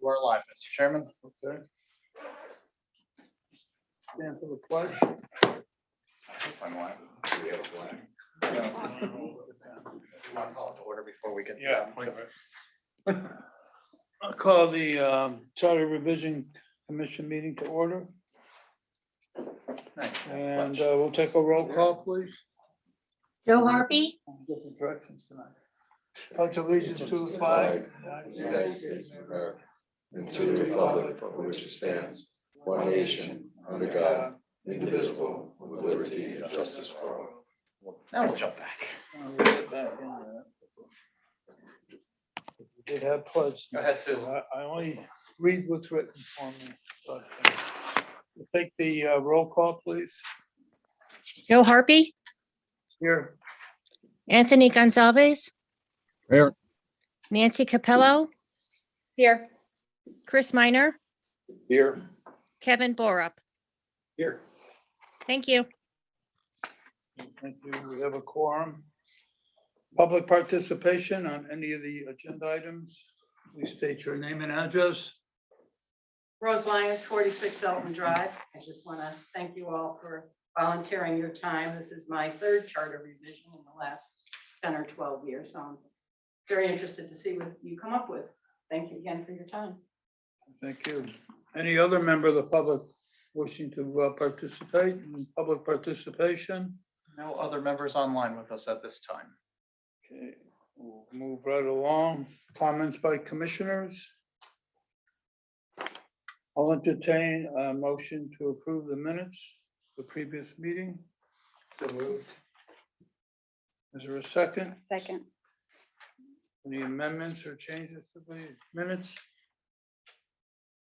We're live, Mr. Chairman. Okay. Stand for the pledge. I'm live. Do we have a flag? I'll call it to order before we get to Yeah. that point. I'll call the Charter Revision Commission meeting to order, Nice. and we'll take a roll call, please. Joe Harpy, Different directions tonight. Pledge allegiance to the flag. of the United States of America, and to the republic for which it stands, one nation, under God, indivisible, with liberty and justice for all. Now we'll jump back. We'll get back in there. We did have pledge. Go ahead, Susan. so I only read what's written for me. But, we'll take the roll call, please. Joe Harpy, Here. Anthony Gonzalez. Here. Nancy Capello, Here. Chris Minor, Here. Kevin Borup. Here. Thank you. Thank you. We have a quorum. Public participation on any of the agenda items. Please state your name and address. Rose Lyons, 46 Elton Drive. I just want to thank you all for volunteering your time. This is my third charter revision in the last 10 or 12 years. So I'm very interested to see what you come up with. Thank you again for your time. Thank you. Any other member of the public wishing to participate in public participation? No other members online with us at this time. Okay, we'll move right along. Comments by commissioners? I'll entertain a motion to approve the minutes of the previous meeting. So moved. Is there a second? Second. Any amendments or changes to the minutes?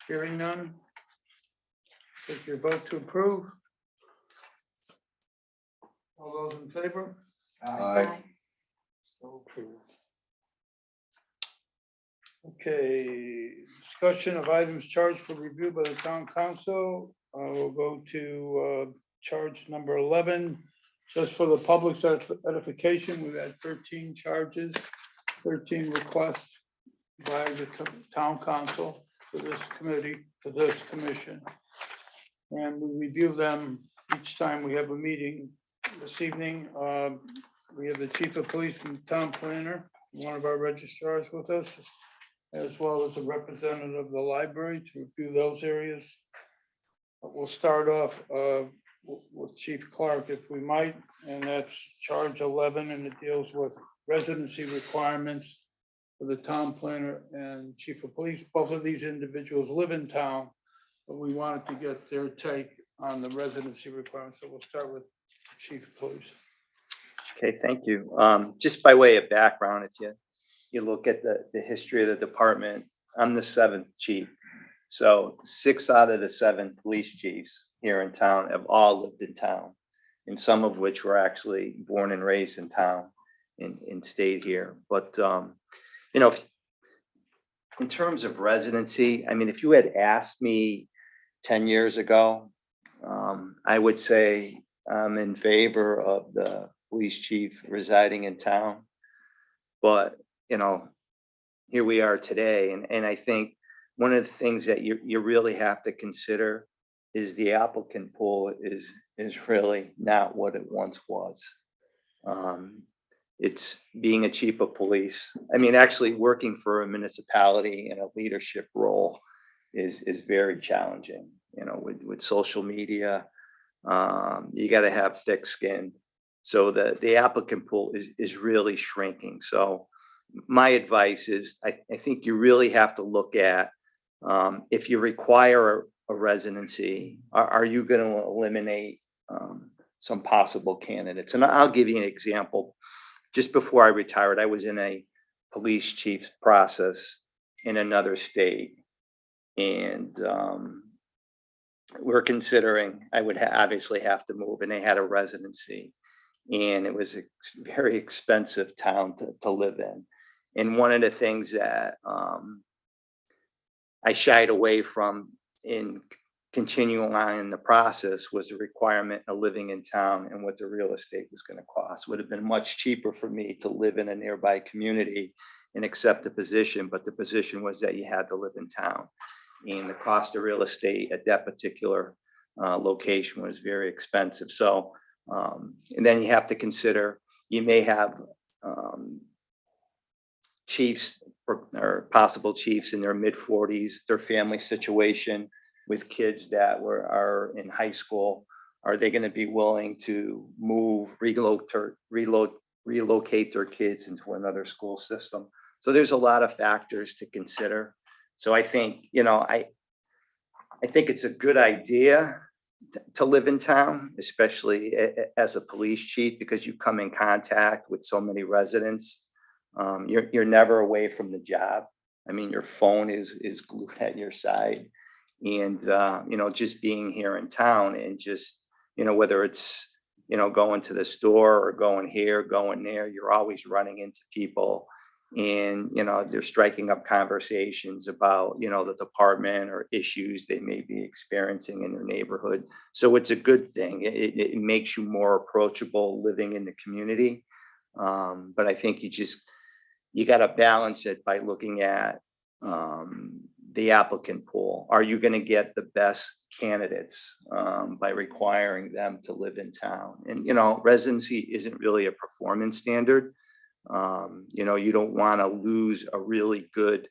Hearing none. Take your vote to approve. All those in favor? Aye. So approved. Okay, discussion of items charged for review by the town council. We'll go to charge number 11. Just for the public's edification, we've had 13 charges, 13 requests by the town council for this committee, for this commission. And we review them each time we have a meeting. This evening, we have the chief of police and town planner, one of our registrars with us, as well as a representative of the library to review those areas. We'll start off with Chief Clark, if we might, and that's charge 11, and it deals with residency requirements for the town planner and chief of police. Both of these individuals live in town, but we wanted to get their take on the residency requirements. So we'll start with Chief, please. Okay, thank you. Just by way of background, if you look at the history of the department, I'm the 7th chief. So 6 out of the 7 police chiefs here in town have all lived in town, and some of which were actually born and raised in town and stayed here. But, you know, in terms of residency, I mean, if you had asked me 10 years ago, I would say I'm in favor of the police chief residing in town. But, you know, here we are today. And I think one of the things that you really have to consider is the applicant pool is really not what it once was. It's being a chief of police. I mean, actually working for a municipality in a leadership role is very challenging, you know, with social media. You got to have thick skin. So the applicant pool is really shrinking. So my advice is I think you really have to look at if you require a residency, are you going to eliminate some possible candidates? And I'll give you an example. Just before I retired, I was in a police chief's process in another state. And we're considering, I would obviously have to move, and they had a residency. And it was a very expensive town to live in. And one of the things that I shied away from in continuing on in the process was the requirement of living in town and what the real estate was going to cost. Would have been much cheaper for me to live in a nearby community and accept the position, but the position was that you had to live in town. And the cost of real estate at that particular location was very expensive. So, and then you have to consider, you may have chiefs or possible chiefs in their mid-40s, their family situation with kids that are in high school. Are they going to be willing to move, relocate their kids into another school system? So there's a lot of factors to consider. So I think, I think it's a good idea to live in town, especially as a police chief, because you come in contact with so many residents. You're never away from the job. I mean, your phone is glued at your side. And, just being here in town and just, whether it's, going to the store or going here, going there, you're always running into people. And, they're striking up conversations about, the department or issues they may be experiencing in their neighborhood. So it's a good thing. It makes you more approachable living in the community. But I think you got to balance it by looking at the applicant pool. Are you going to get the best candidates by requiring them to live in town? And, residency isn't really a performance standard. You don't want to lose a really good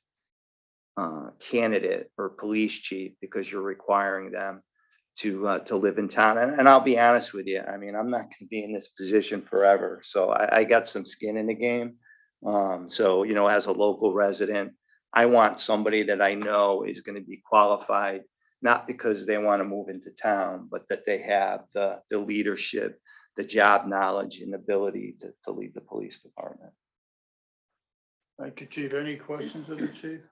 candidate or police chief because you're requiring them to live in town. And I'll be honest with you. I mean, I'm not going to be in this position forever. So I got some skin in the game. So, as a local resident, I want somebody that I know is going to be qualified, not because they want to move into town, but that they have the leadership, the job knowledge and ability to lead the police department. Thank you, Chief. Any questions of the chief?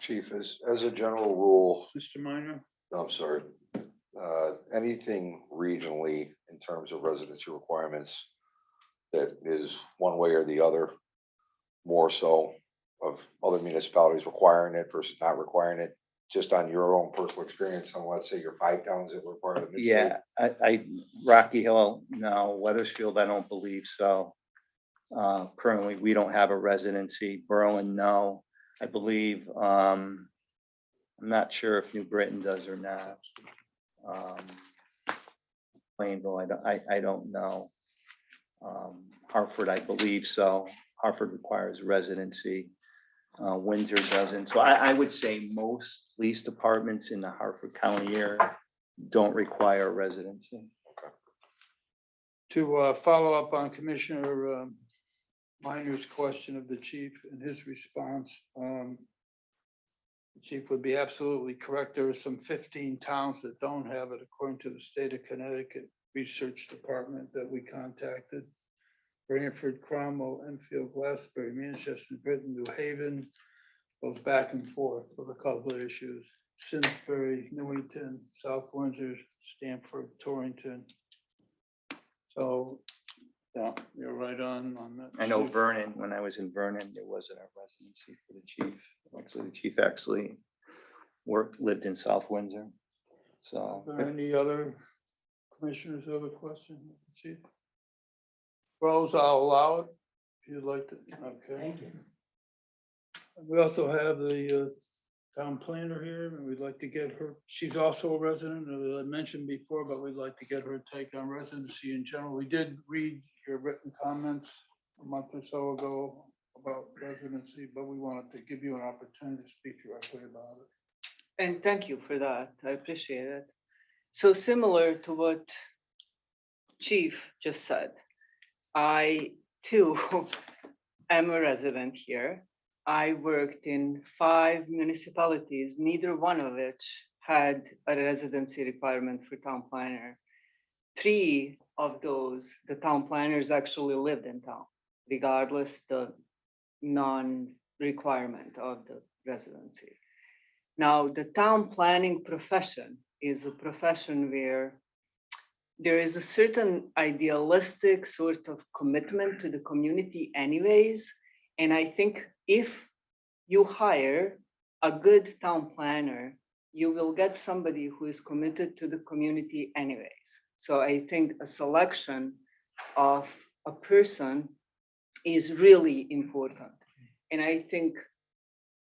Chief, as a general rule, Mr. Minor? I'm sorry, anything regionally in terms of residency requirements that is one way or the other, more so of other municipalities requiring it versus not requiring it, just on your own personal experience on, let's say, your 5 towns that require the mid-state? Yeah, I Rocky Hill, no. Weathersfield, I don't believe so. Currently, we don't have a residency. Berlin, no. I believe, I'm not sure if New Britain does or not. Plainville, I don't know. Hartford, I believe so. Hartford requires residency. Windsor doesn't. So I would say most police departments in the Hartford County area don't require residency. To follow up on Commissioner Minor's question of the chief and his response, the chief would be absolutely correct. There are some 15 towns that don't have it, according to the state of Connecticut Research Department that we contacted. Branford, Cromwell, Enfield, Glassbury, Manchester, Britain, New Haven, goes back and forth with a couple of issues. Simsbury, Newington, South Windsor, Stamford, Torrington. So, yeah, you're right on that. I know Chief. Vernon, when I was in Vernon, there wasn't a residency for the chief. Actually, the chief actually lived in South Windsor. So, Are there any other commissioners who have a question, Chief? Rose, I'll allow it if you'd like to. Okay. Thank you. We also have the town planner here, and we'd like to get her, she's also a resident, as I mentioned before, but we'd like to get her take on residency in general. We did read your written comments a month or so ago about residency, but we wanted to give you an opportunity to speak directly about it. And thank you for that. I appreciate it. So similar to what Chief just said, I too am a resident here. I worked in 5 municipalities, neither one of which had a residency requirement for town planner. 3 of those, the town planners actually lived in town, regardless the non-requirement of the residency. Now, the town planning profession is a profession where there is a certain idealistic sort of commitment to the community anyways. And I think if you hire a good town planner, you will get somebody who is committed to the community anyways. So I think a selection of a person is really important. And I think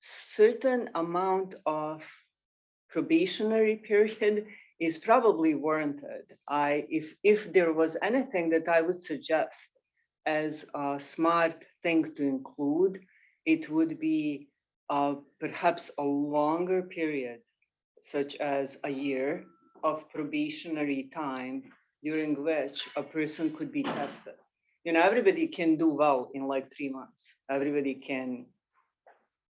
certain amount of probationary period is probably warranted. If there was anything that I would suggest as a smart thing to include, it would be perhaps a longer period, such as a year of probationary time during which a person could be tested. You know, everybody can do well in like 3 months. Everybody can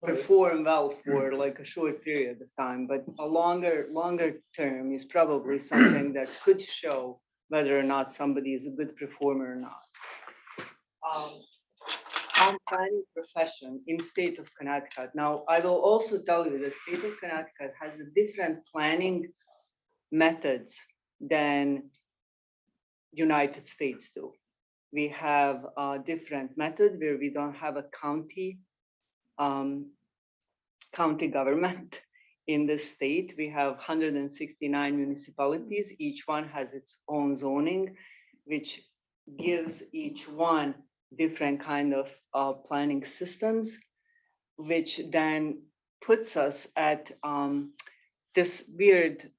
perform well for like a short period of time, but a longer term is probably something that could show whether or not somebody is a good performer or not. On planning profession in state of Connecticut. Now, I will also tell you the state of Connecticut has a different planning methods than United States do. We have a different method where we don't have a county government in the state. We have 169 municipalities. Each one has its own zoning, which gives each one different kind of planning systems, which then puts us at this weird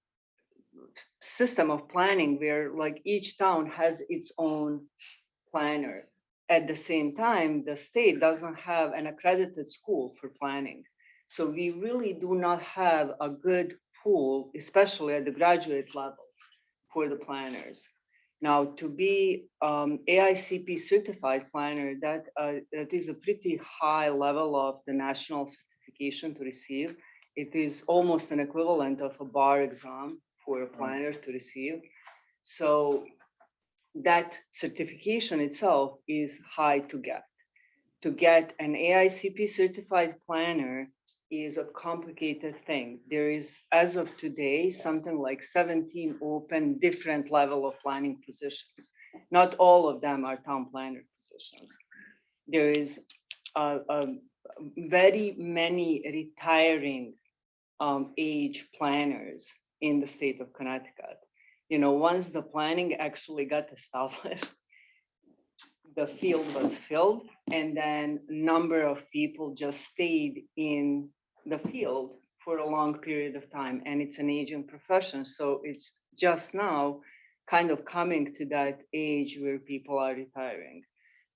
system of planning where like each town has its own planner. At the same time, the state doesn't have an accredited school for planning. So we really do not have a good pool, especially at the graduate level, for the planners. Now, to be AICP certified planner, that is a pretty high level of the national certification to receive. It is almost an equivalent of a bar exam for a planner to receive. So that certification itself is high to get. To get an AICP certified planner is a complicated thing. There is, as of today, something like 17 open different level of planning positions. Not all of them are town planner positions. There is very many retiring age planners in the state of Connecticut. You know, once the planning actually got established, the field was filled, and then a number of people just stayed in the field for a long period of time, and it's an aging profession. So it's just now kind of coming to that age where people are retiring.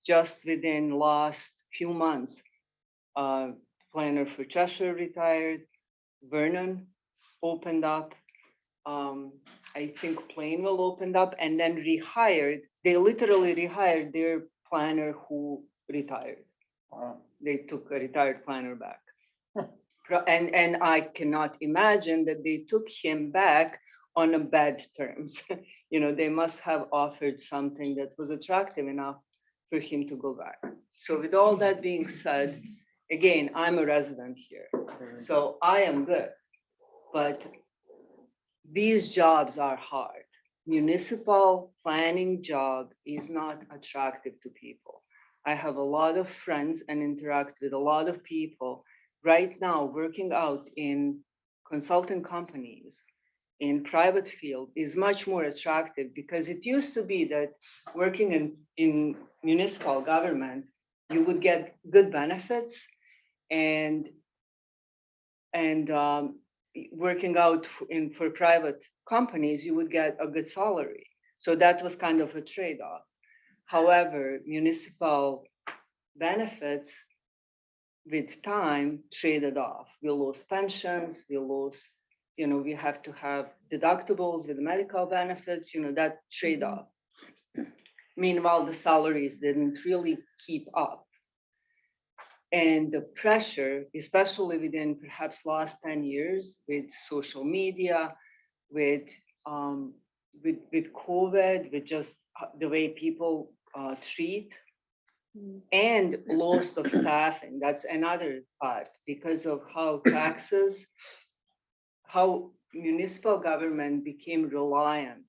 Just within last few months, planner for Cheshire retired, Vernon opened up, I think Plainville opened up, and then rehired. They literally rehired their planner who retired. They took a retired planner back. And I cannot imagine that they took him back on a bad terms. You know, they must have offered something that was attractive enough for him to go back. So with all that being said, again, I'm a resident here, so I am good. But these jobs are hard. Municipal planning job is not attractive to people. I have a lot of friends and interact with a lot of people right now working out in consulting companies in private field is much more attractive because it used to be that working in municipal government, you would get good benefits and working out for private companies, you would get a good salary. So that was kind of a trade-off. However, municipal benefits with time traded off. We lost pensions, we lost, you know, we have to have deductibles with medical benefits, you know, that trade-off. Meanwhile, the salaries didn't really keep up. And the pressure, especially within perhaps last 10 years with social media, with COVID, with just the way people treat, and loss of staffing. That's another part because of how taxes, how municipal government became reliant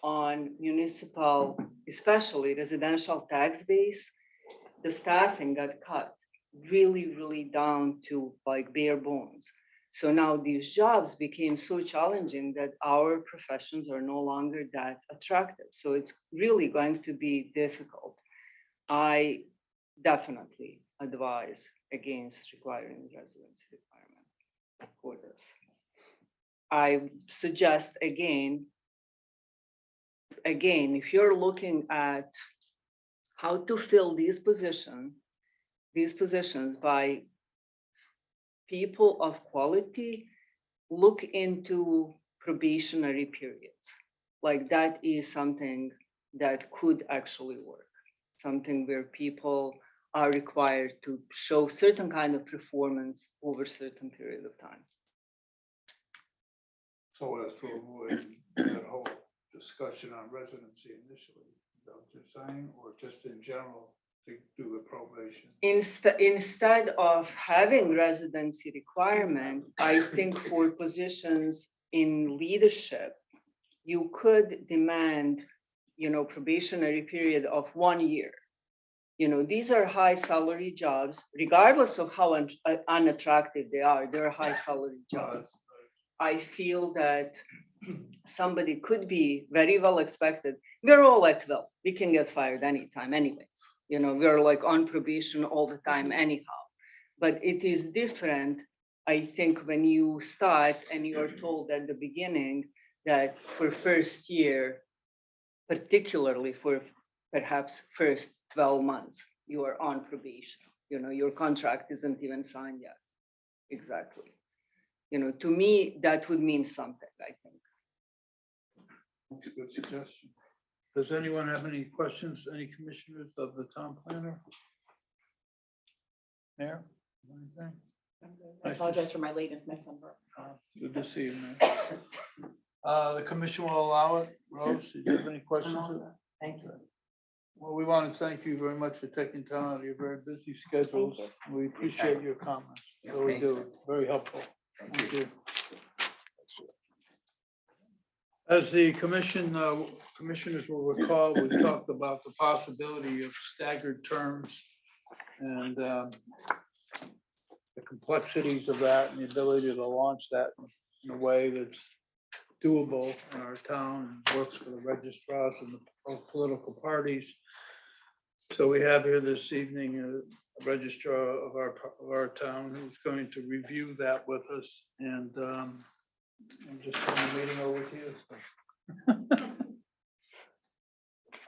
on municipal, especially residential tax base. The staffing got cut really down to like bare bones. So now these jobs became so challenging that our professions are no longer that attractive. So it's really going to be difficult. I definitely advise against requiring residency requirement for this. I suggest again, if you're looking at how to fill these positions by people of quality, look into probationary periods. Like that is something that could actually work. Something where people are required to show certain kind of performance over a certain period of time. So as to avoid that whole discussion on residency initially, is that what you're saying, or just in general to do the probation? Instead of having residency requirement, I think for positions in leadership, you could demand, probationary period of 1 year. These are high salary jobs, regardless of how unattractive they are, they're high salary jobs. I feel that somebody could be very well expected. We're all at will. We can get fired anytime anyways. We're like on probation all the time anyhow. But it is different, I think, when you start and you're told at the beginning that for first year, particularly for perhaps first 12 months, you are on probation. Your contract isn't even signed yet. Exactly. To me, that would mean something, I think. That's a good suggestion. Does anyone have any questions, any commissioners of the town planner? Mayor, anything? I apologize for my lateness, my sunburn. Good to see you, man. The commission will allow it. Rose, did you have any questions? Thank you. Well, we want to thank you very much for taking time out of your very busy schedules. We appreciate your comments. Really do. Very helpful. Thank you. As the commissioners will recall, we talked about the possibility of staggered terms and the complexities of that and the ability to launch that in a way that's doable in our town and works for the registrars and the political parties. So we have here this evening a registrar of our town who's going to review that with us, and I'm just turning the meeting over to you.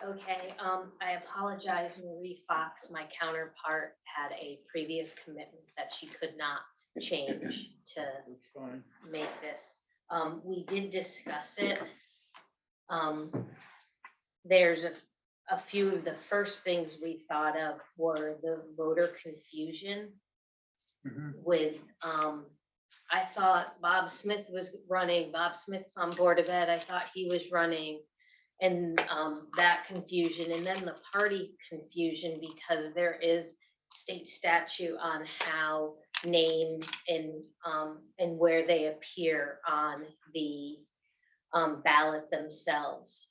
Okay, I apologize, Marie Fox, my counterpart, had a previous commitment that she could not change to That's fine. make this. We did discuss it. There's a few of the first things we thought of were the voter confusion Mhm. with, I thought Bob Smith was running, Bob Smith's on Board of Ed, I thought he was running. And that confusion, and then the party confusion, because there is state statute on how names and where they appear on the ballot themselves.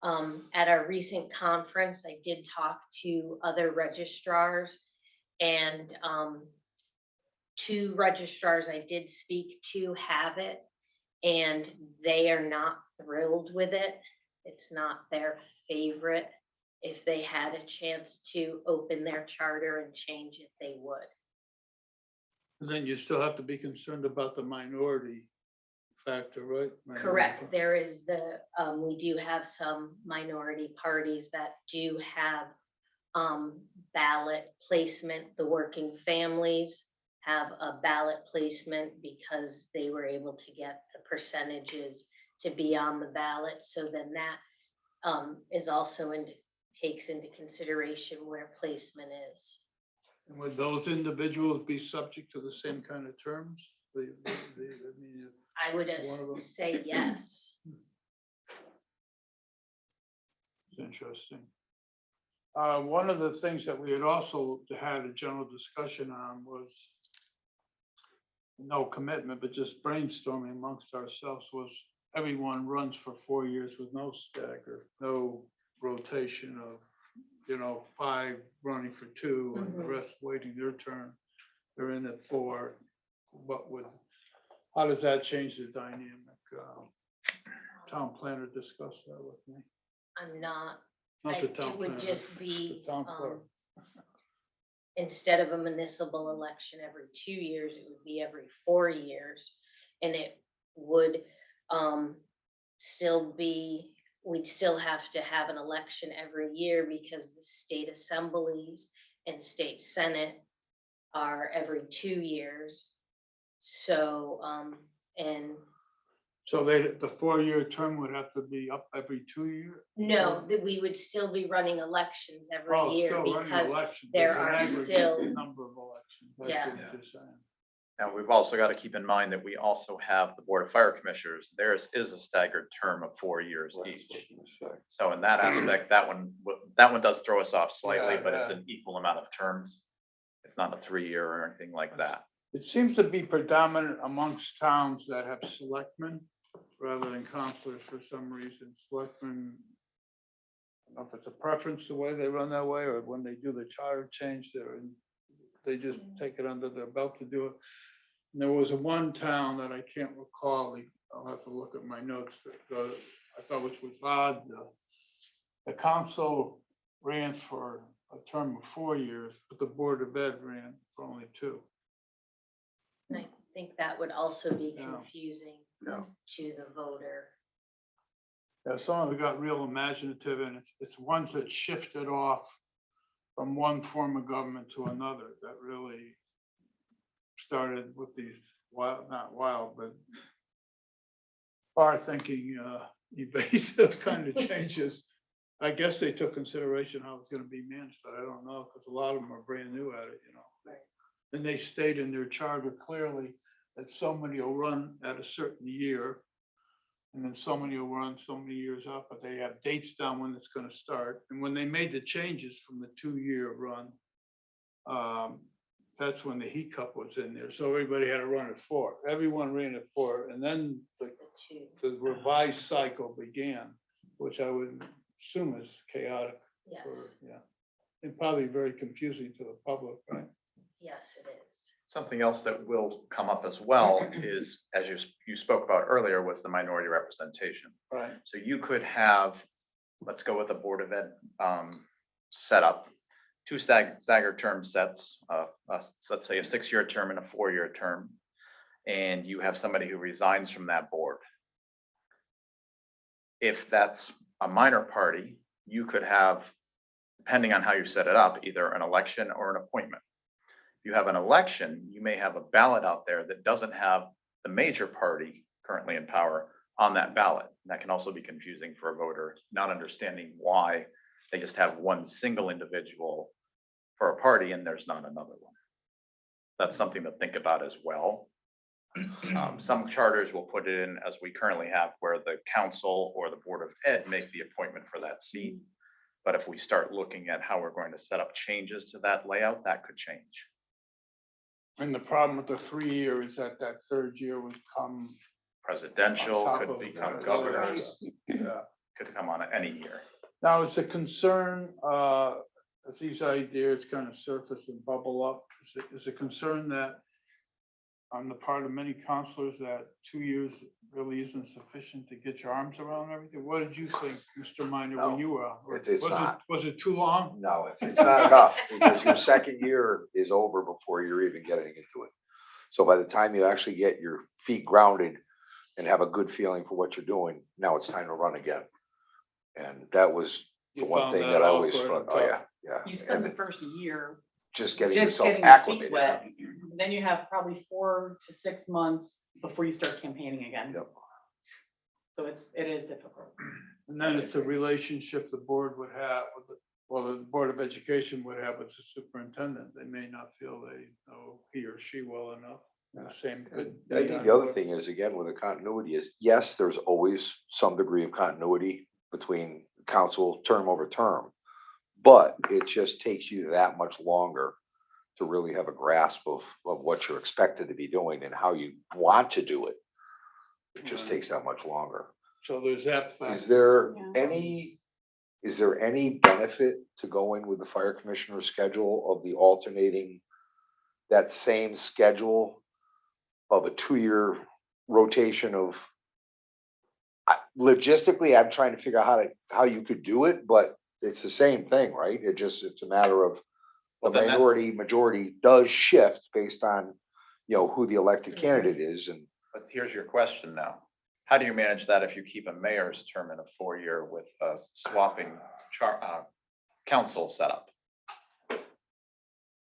At our recent conference, I did talk to other registrars, and 2 registrars I did speak to have it, and they are not thrilled with it. It's not their favorite. If they had a chance to open their charter and change it, they would. And then you still have to be concerned about the minority factor, right? Correct. There is we do have some minority parties that do have ballot placement. The working families have a ballot placement because they were able to get the percentages to be on the ballot. So then that is also takes into consideration where placement is. And would those individuals be subject to the same kind of terms? I would One of them. say yes. It's interesting. One of the things that we had also had a general discussion on was no commitment, but just brainstorming amongst ourselves, was everyone runs for 4 years with no stagger, no rotation of, 5 running for 2 and the rest waiting their turn. They're in at 4. How does that change the dynamic? Town planner discussed that with me. I'm not. Not the town It would planner, just be the town clerk. instead of a municipal election every 2 years, it would be every 4 years. And it would still be, we'd still have to have an election every year because the state assemblies and state senate are every 2 years. So, and So the 4-year term would have to be up every 2 years? no, that we would still be running elections every Oh, year still running because elections. there There's an are aggregate still- Number of elections. I see Yeah. what you're saying. And we've also got to keep in mind that we also have the Board of Fire Commissioners. Theirs is a staggered term of 4 years each. So in that aspect, that one does throw us off slightly, Yeah, but it's yeah. an equal amount of terms. It's not a 3-year or anything like that. It seems to be predominant amongst towns that have selectmen rather than councilors for some reason. Selectmen, I don't know if it's a preference, the way they run that way, or when they do the charter change, they just take it under their belt to do it. And there was one town that I can't recall, I'll have to look at my notes, that I thought which was odd. The council ran for a term of 4 years, but the Board of Ed ran for only 2. and I think that would also be Yeah. confusing Yeah. to the voter. Yeah, some of it got real imaginative, and it's ones that shifted off from one form of government to another that really started with these not wild, but far-thinking, evasive kind of changes. I guess they took consideration how it's gonna be managed, but I don't know, because a lot of them are brand new at it, Right. And they state in their charter clearly that somebody will run at a certain year. And then so many will run so many years out, but they have dates down when it's gonna start. And when they made the changes from the 2-year run, that's when the heat cup was in there. So everybody had to run at 4. Everyone ran at 4. And then The two, the revised cycle began, which I would assume is chaotic yes, yeah. And probably very confusing to the public, right? yes, it is. Something else that will come up as well is, as you spoke about earlier, was the minority representation. Right. So you could have, let's go with the Board of Ed setup, 2 staggered term sets, let's say a 6-year term and a 4-year term, and you have somebody who resigns from that board. If that's a minor party, you could have, depending on how you set it up, either an election or an appointment. If you have an election, you may have a ballot out there that doesn't have the major party currently in power on that ballot. And that can also be confusing for a voter, not understanding why they just have one single individual for a party and there's not another one. That's something to think about as well. Some charters will put it in as we currently have, where the council or the Board of Ed make the appointment for that seat. But if we start looking at how we're going to set up changes to that layout, that could change. And the problem with the 3-year is that 3rd year would come Presidential, on top could of become the governors, Yeah. could come on any year. Now, it's a concern, as these ideas kind of surface and bubble up, is a concern that on the part of many counselors that 2 years really isn't sufficient to get your arms around everything. What did you think, Mr. Minor, when No, you were out? it's not. Was it too long? No, it's not enough, because your second year is over before you're even getting into it. So by the time you actually get your feet grounded and have a good feeling for what you're doing, now it's time to run again. And that was the You one found thing that that I always awkward thought, and oh, yeah, tough. yeah. You spend the And first year just getting just yourself getting your feet acclimated. wet. Then you have probably 4 to 6 months before you start campaigning again. Yep. So it is difficult. And then it's a relationship the board would have with the Board of Education would have with the superintendent. They may not feel they know he or she well enough. The same could. I be think on the other board. thing is, again, with the continuity is, yes, there's always some degree of continuity between council term over term. But it just takes you that much longer to really have a grasp of what you're expected to be doing and how you want to do it. It just Right. takes that much longer. So there's that Is fact. there Yeah. any benefit to going with the fire commissioner's schedule of the alternating, that same schedule of a 2-year rotation of? Logistically, I'm trying to figure out how you could do it, but it's the same thing, right? It's a matter of the Well, then that- majority does shift based on, who the elected candidate is and. But here's your question now. How do you manage that if you keep a mayor's term in a 4-year with a swapping council setup?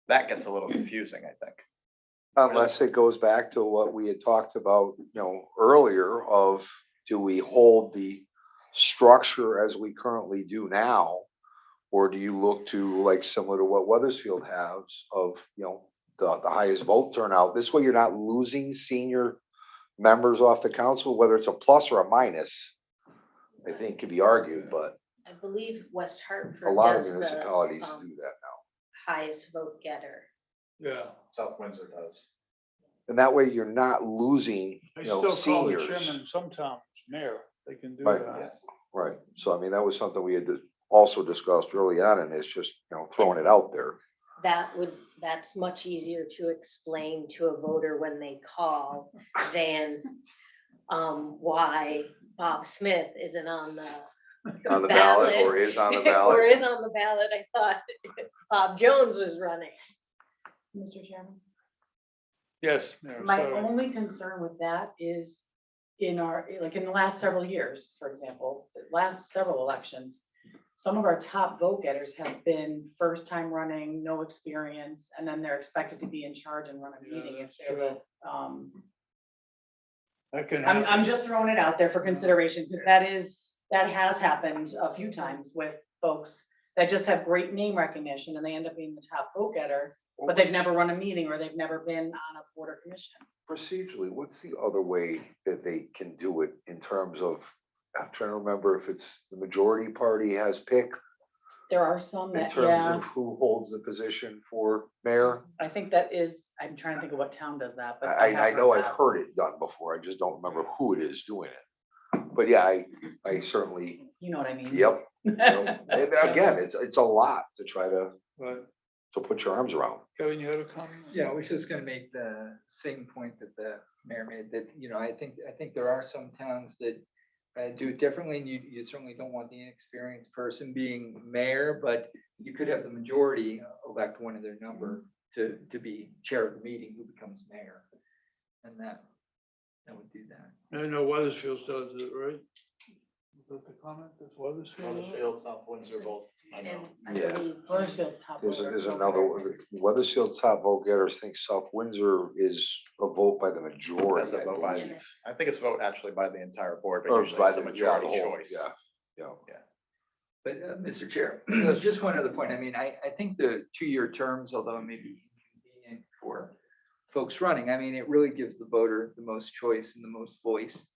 That gets a little confusing, I think. Unless it goes back to what we had talked about, earlier of, do we hold the structure as we currently do now? Or do you look to like similar to what Weathersfield has of, the highest vote turnout? This way you're not losing senior members off the council, whether it's a plus or a minus. I think could be argued, but I believe West a Hartford lot of does the municipalities do that now. highest vote getter. Yeah. South Windsor does. And that way you're not losing, They still call the seniors. chairman in some towns mayor. They can do Right. that. Yes. Right, so I mean, that was something we had also discussed early on, and it's just, throwing it out there. That's much easier to explain to a voter when they call than why Bob Smith isn't on the On the ballot or is on the ballot. Or is on the ballot. I thought Bob Jones was running. Mr. Chairman? Yes, Mayor, My sorry. only concern with that is in the last several years, for example, the last several elections, some of our top vote getters have been first time running, no experience, and then they're expected to be in charge and run a Yeah, meeting if that's they're true. the, That can I'm happen. just throwing it out there for consideration, because that has happened a few times with folks that just have great name recognition and they end up being the top vote getter, but they've never run a meeting or they've never been on a board or commission. Procedurally, what's the other way that they can do it in terms of, I'm trying to remember if it's the majority party has pick There are some in that, terms yeah, of who holds the position for mayor? I think that is, I'm trying to think of what town does that, but I have know heard I've that. heard it done before, I just don't remember who it is doing it. But yeah, I certainly, You know what I mean? yep. And again, it's a lot to try to But put your arms around. Kevin, you had a comment? Yeah, I was just gonna make the same point that the mayor made, that, I think there are some towns that do it differently, and you certainly don't want the inexperienced person being mayor, but you could have the majority elect one of their number to be chair of the meeting who becomes mayor. And that would do that. I know Weathersfield does it, right? Is that the comment? That's Weathersfield? South Windsor both. And I Yeah. believe Weathersfield's top There's voter. another one, Weathersfield's top vote getters think South Windsor is a vote by the That's majority, a I vote by, believe. I think it's vote actually by the entire board, but Or usually by it's a the majority whole, choice. Yeah. But, Mr. Chair, just one other point. I mean, I think the 2-year terms, although it may be inconvenient for folks running, I mean, it really gives the voter the most choice and the most voice.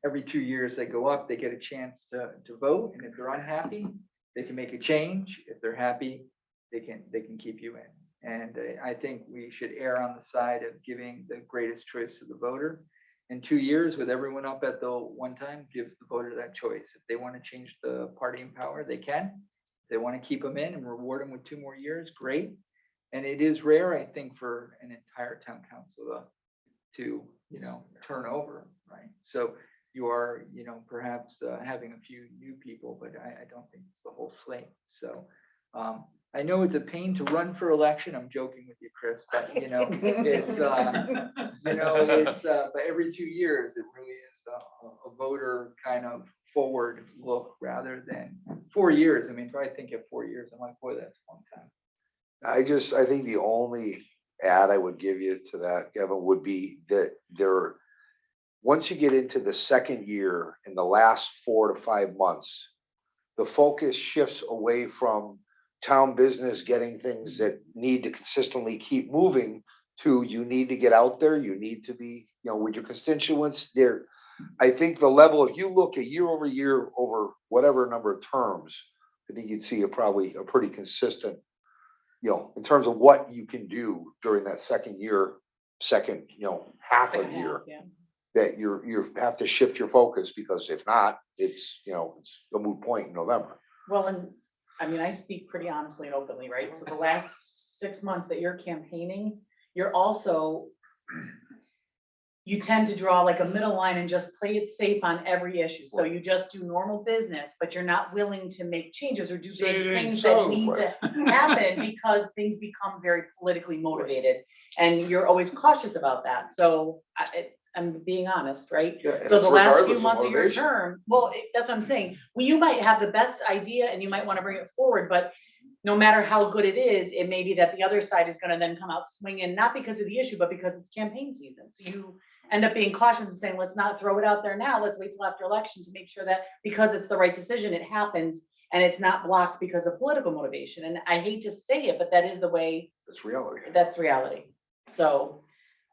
Every 2 years they go up, they get a chance to vote, and if they're unhappy, they can make a change. If they're happy, they can keep you in. And I think we should err on the side of giving the greatest choice to the voter. In 2 years, with everyone up at the one time, gives the voter that choice. If they want to change the party in power, they can. If they want to keep them in and reward them with 2 more years, great. And it is rare, I think, for an entire town council to turn over, right? So you are, perhaps having a few new people, but I don't think it's the whole slate. So I know it's a pain to run for election. I'm joking with you, Chris, but it's but every 2 years, it really is a voter kind of forward look rather than 4 years. I mean, if I think of 4 years, I'm like, boy, that's a long time. I think the only add I would give you to that, Kevin, would be that once you get into the second year, in the last 4 to 5 months, the focus shifts away from town business, getting things that need to consistently keep moving, to you need to get out there, you need to be, with your constituents there. I think the level, if you look at year over year over whatever number of terms, I think you'd see probably a pretty consistent, in terms of what you can do during that second half of Second year, half, yeah. that you have to shift your focus, because if not, it's a moot point in November. Well, and I mean, I speak pretty honestly and openly, right? So the last 6 months that you're campaigning, you're also you tend to draw like a middle line and just play it safe on every issue. So you just do normal business, but you're not willing to make changes or do Say it big ain't things so. that need to happen because things become very politically motivated. And you're always cautious about that. So I'm being honest, right? Yeah, and So it's the last regardless few of months of your motivation. term, well, that's what I'm saying. Well, you might have the best idea and you might want to bring it forward, but no matter how good it is, it may be that the other side is gonna then come out swinging, not because of the issue, but because it's campaign season. So you end up being cautious and saying, let's not throw it out there now. Let's wait till after election to make sure that because it's the right decision, it happens and it's not blocked because of political motivation. And I hate to say it, but that is the way, That's reality. that's reality. So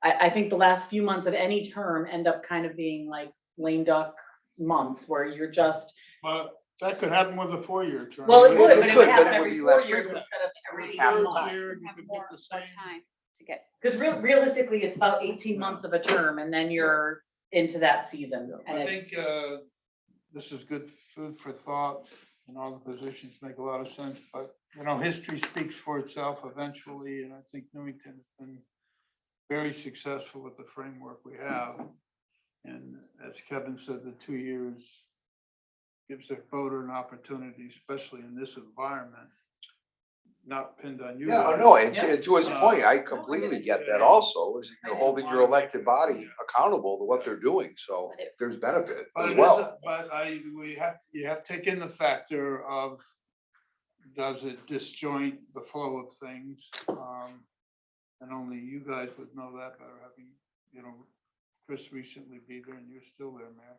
I think the last few months of any term end up kind of being like lame duck months where you're just, But that could happen with a 4-year term. well, it It would, could, but it but would it happen would every be 4 less years frequent. instead of every Half 18 the months. year, you could get the same. To get. Because realistically, it's about 18 months of a term and then you're into that season. And I it's, think this is good food for thought, and all the positions make a lot of sense, but, you know, history speaks for itself eventually, and I think Newington has been very successful with the framework we have. And as Kevin said, the 2 years gives the voter an opportunity, especially in this environment, not pinned on you. Yeah, guys. no, and Yeah. to his point, I completely get that also, is you're holding your elected body accountable to what they're doing, so But it- there's benefit But as it is, well. you have to take in the factor of, does it disjoint the flow of things? And only you guys would know that better, having, you know, Chris recently be there and you're still there, Mayor.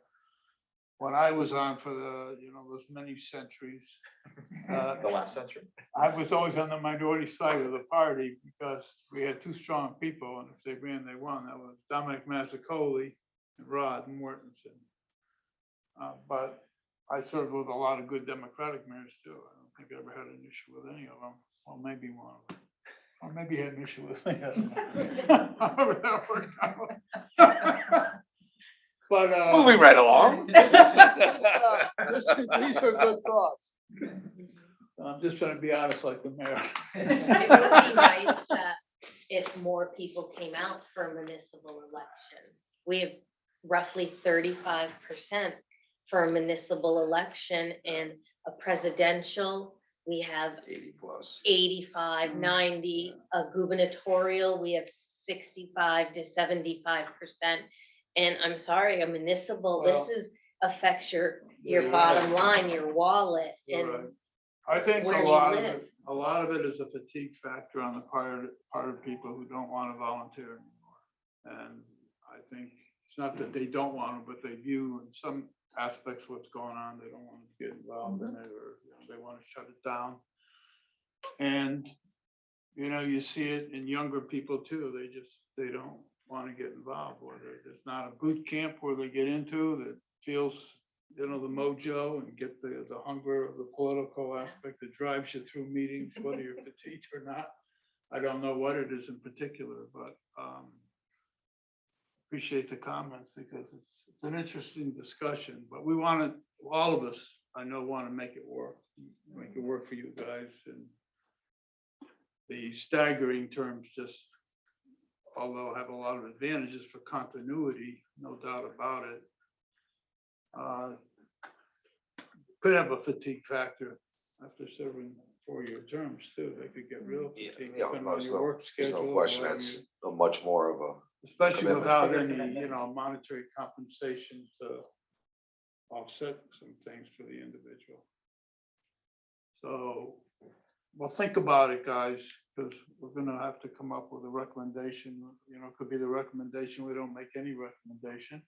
When I was on for the, you know, those many centuries, The last century. I was always on the minority side of the party because we had two strong people, and if they ran, they won. That was Dominic Mazzacoli and Rod Mortensen. But I served with a lot of good Democratic mayors too. I don't think I ever had an issue with any of them. Well, maybe one of them. Or maybe had an issue with me. I don't know. However that worked out. But Moving right along. these are good thoughts. I'm just trying to be honest like the mayor. It would be nice that if more people came out for a municipal election. We have roughly 35% for a municipal election, and a presidential, we have 80 plus. 85, 90, a gubernatorial, we have 65 to 75%. And I'm sorry, a municipal, Well, this is affects your you're bottom right. line, your wallet, You're and right. I think where a you lot of live. it, a lot of it is a fatigue factor on the part of people who don't want to volunteer anymore. And I think it's not that they don't want to, but they view in some aspects what's going on, they don't want to get involved in it, or you know, they want to shut it down. And you know, you see it in younger people too. They don't want to get involved, or there's not a boot camp where they get into that feels, you know, the mojo and get the hunger of the political aspect that drives you through meetings, whether you're petite or not. I don't know what it is in particular, but appreciate the comments because it's an interesting discussion, but we want to, all of us, I know, want to make it work for you guys. And the staggering terms just, although have a lot of advantages for continuity, no doubt about it, could have a fatigue factor after serving 4-year terms too. They could get real Yeah, fatigued yeah, depending no, on there's your work there's schedule. no or question, whatever that's you- a much more of a, Especially commitment. without any, you know, monetary compensation to offset some things for the individual. So, well, think about it, guys, because we're gonna have to come up with a recommendation. You know, it could be the recommendation, we don't make any recommendation.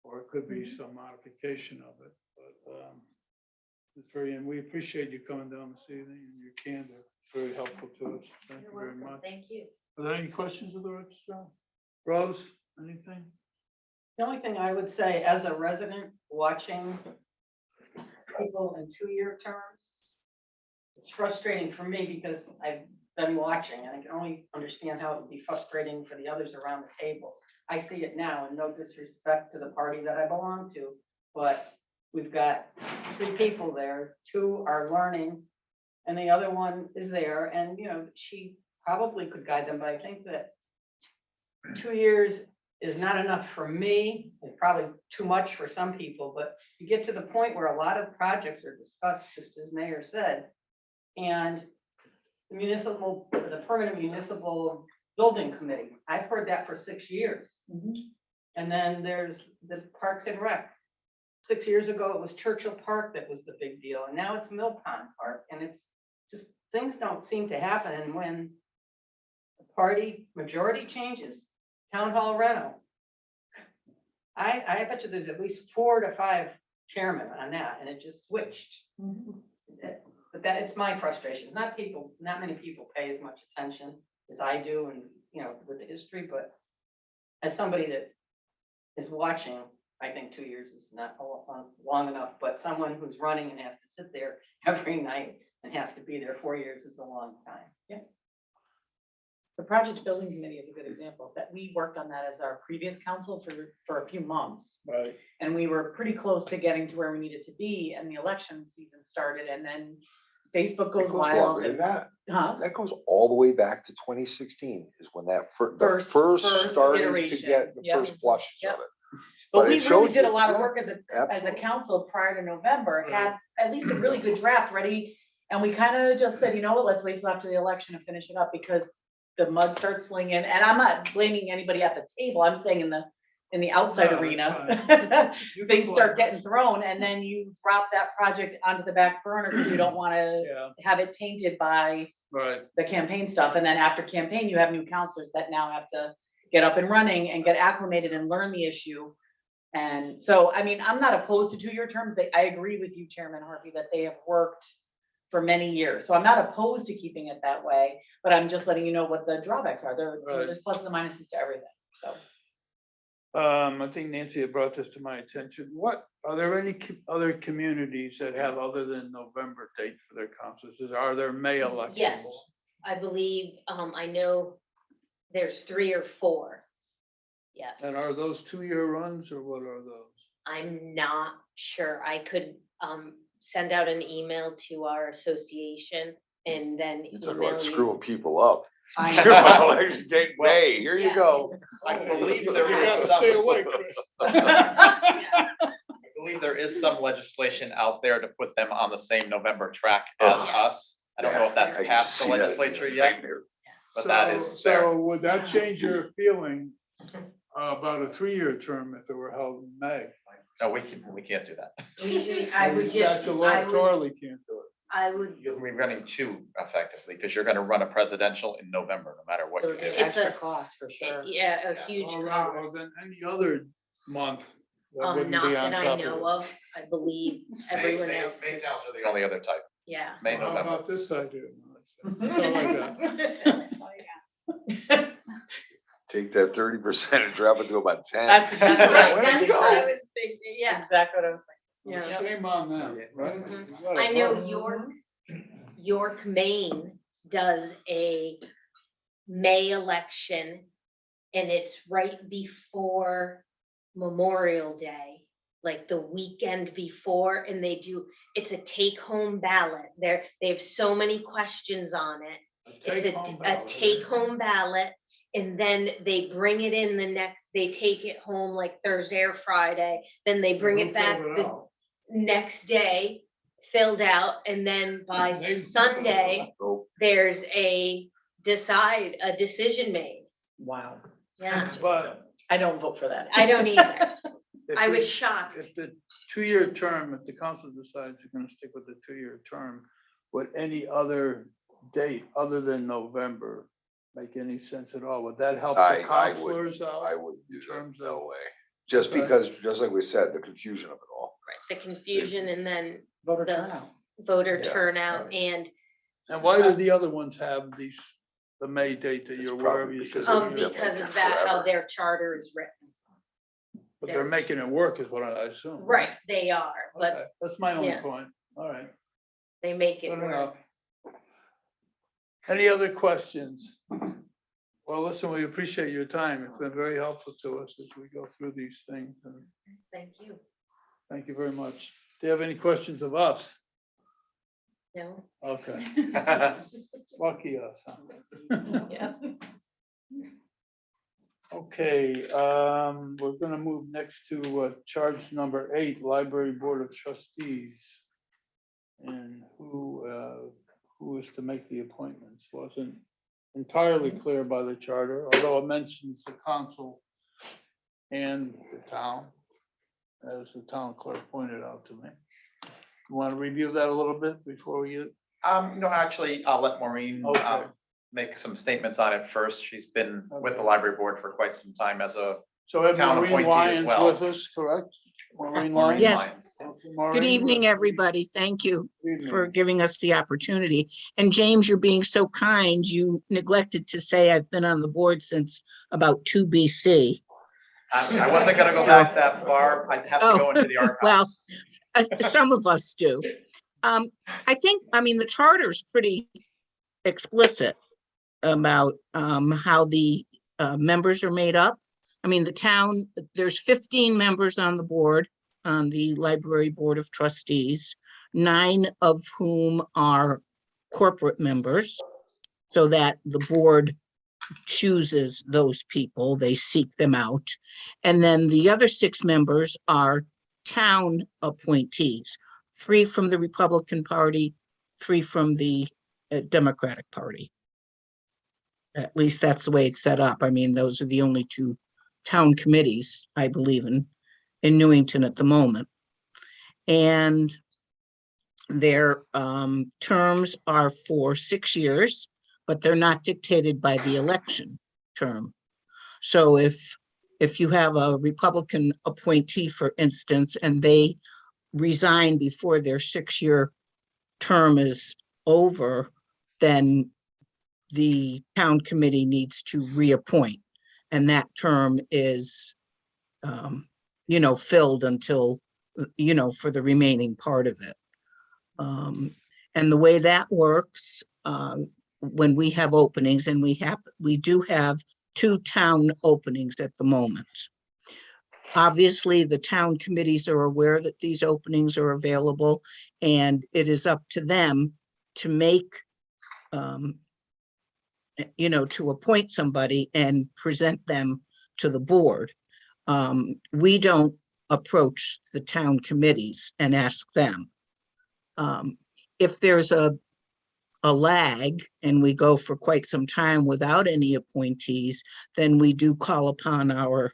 Or it could be some modification of it, but it's very, and we appreciate you coming down this evening and your candor. It's very helpful to us. Thank you You're very welcome. much. Thank you. Are there any questions of the registrar? Rose, anything? The only thing I would say, as a resident watching people in 2-year terms, it's frustrating for me because I've been watching and I can only understand how it would be frustrating for the others around the table. I see it now, and no disrespect to the party that I belong to, but we've got 3 people there, 2 are learning and the other one is there, and you know, she probably could guide them, but I think that 2 years is not enough for me, and probably too much for some people, but you get to the point where a lot of projects are discussed, just as Mayor said. And the permanent municipal building committee, I've heard that for 6 years. And then there's the Parks and Rec. 6 years ago, it was Churchill Park that was the big deal, and now it's Mill Pond Park, and it's just, things don't seem to happen, and when the party majority changes, town hall reno. I bet you there's at least 4 to 5 chairmen on that, and it just switched. But that, it's my frustration, not many people pay as much attention as I do, and, with the history, but as somebody that is watching, I think 2 years is not long enough, but someone who's running and has to sit there every night and has to be there 4 years is a long time. Yeah. The Project Building Committee is a good example, that we worked on that as our previous council for a few months. Right. And we were pretty close to getting to where we needed to be, and the election season started, and then Facebook It goes goes wild. longer than And, that. huh? That goes all the way back to 2016 is when that the First started to iteration. get the Yep. first flushes Yep. of it. But it we showed really did a you, lot of yeah, work as a absolutely. council prior to November, had at least a really good draft ready. And we kind of just said, you know what, let's wait till after the election to finish it up, because the mud starts slinging. And I'm not blaming anybody at the table, I'm saying in the outside No, arena, You can things start blame getting us. thrown, and then you drop that project onto the back burner because you don't want to Yeah, have it tainted by right. the campaign stuff. And then after campaign, you have new counselors that now have to get up and running and get acclimated and learn the issue. And so, I mean, I'm not opposed to 2-year terms. I agree with you, Chairman Harvey, that they have worked for many years. So I'm not opposed to keeping it that way, but I'm just letting you know what the drawbacks are. Right. There's pluses and minuses to everything, so. I think Nancy had brought this to my attention. Are there any other communities that have other than November dates for their councils? Are there May elections? Yes, I believe, I know there's 3 or 4. Yes. And are those 2-year runs or what are those? I'm not sure. I could send out an email to our association and then You talk email about you. screwing people up. I You're know. like, election date May, here you Yeah. go. I believe there You is gotta some, stay awake, Chris. Yeah. I believe there is some legislation out there to put them on the same November track as us. I don't know if that's I can passed the see that legislature yet, but that is there. So would that change your feeling about a 3-year term if it were held in May? No, we can't do that. I would just, Statutorily can't do it. I would, You'll be running 2 effectively, because you're gonna run a presidential in November, no matter what you do. It's Extra a- cost for sure. yeah, a huge All right, well, cost. then any other month that wouldn't Not be on that I top know of it. of. I believe everyone May else is, towns are the only other type, yeah. May, Well, how November. about this idea? That's all I got. Take that 30% and drop it to about 10. That's exactly Right, right. that's what I was thinking, yeah. Exactly what I was Yeah. Shame on them, right? Mhm. You gotta I know vote. York, Maine does a May election, and it's right before Memorial Day, like the weekend before, and it's a take-home ballot. They have so many questions on it. It's Take-home a ballot. take-home ballot, and then they bring it in they take it home like Thursday or Friday, then they bring Who it back filled it the out? next day, filled out, and then by They- Sunday, So, there's a decision made. Wow. Yeah, But I don't vote for that. I don't either. if I was it- shocked. If the 2-year term, if the council decides you're gonna stick with the 2-year term, would any other date other than November make any sense at all? Would that help the I counselors would, out? I would do in that, terms no of- way. Just Okay. because, just like we said, the confusion of it all. Right, the confusion and then Voter the- turnout. voter Yeah, turnout right. and And why do the other ones have the May date that It's you're aware of? probably You because said of earlier? because like of that, how forever. their charter is written. But they're making it work is what I assume. Right, they are, but Okay, that's my only yeah. point. All right. they make it Good work. enough. Any other questions? Well, listen, we appreciate your time. It's been very helpful to us as we go through these things. And Thank you. thank you very much. Do you have any questions of us? No, Okay, lucky us, huh? yeah. Okay, we're gonna move next to charge number 8, Library Board of Trustees. And who is to make the appointments? Wasn't entirely clear by the charter, although it mentions the council and the town, as the town clerk pointed out to me. You want to review that a little bit before we get? Actually, I'll let Maureen, Okay. make some statements on it first. She's been with the library board for quite some time as a So we have town Maureen appointee as Lyons well. with us, correct? Maureen Maureen Lyons? Yes. Lyons. Okay, Good Maureen, evening, everybody. Thank you good for evening. giving us the opportunity. And James, you're being so kind. You neglected to say I've been on the board since about 2 BC. I wasn't gonna go back that far. I'd have to Oh, go into the well, archives. some of us do. I mean, the charter's pretty explicit about how the members are made up. I mean, the town, there's 15 members on the board, on the Library Board of Trustees, 9 of whom are corporate members, so that the board chooses those people, they seek them out. And then the other 6 members are town appointees, 3 from the Republican Party, 3 from the Democratic Party. At least that's the way it's set up. I mean, those are the only 2 town committees, I believe, in Newington at the moment. And their terms are for 6 years, but they're not dictated by the election term. So if you have a Republican appointee, for instance, and they resign before their 6-year term is over, then the town committee needs to reappoint. And that term is, filled until, for the remaining part of it. And the way that works, when we have openings, and we do have 2 town openings at the moment. Obviously, the town committees are aware that these openings are available, and it is up to them to make, to appoint somebody and present them to the board. We don't approach the town committees and ask them. If there's a lag and we go for quite some time without any appointees, then we do call upon our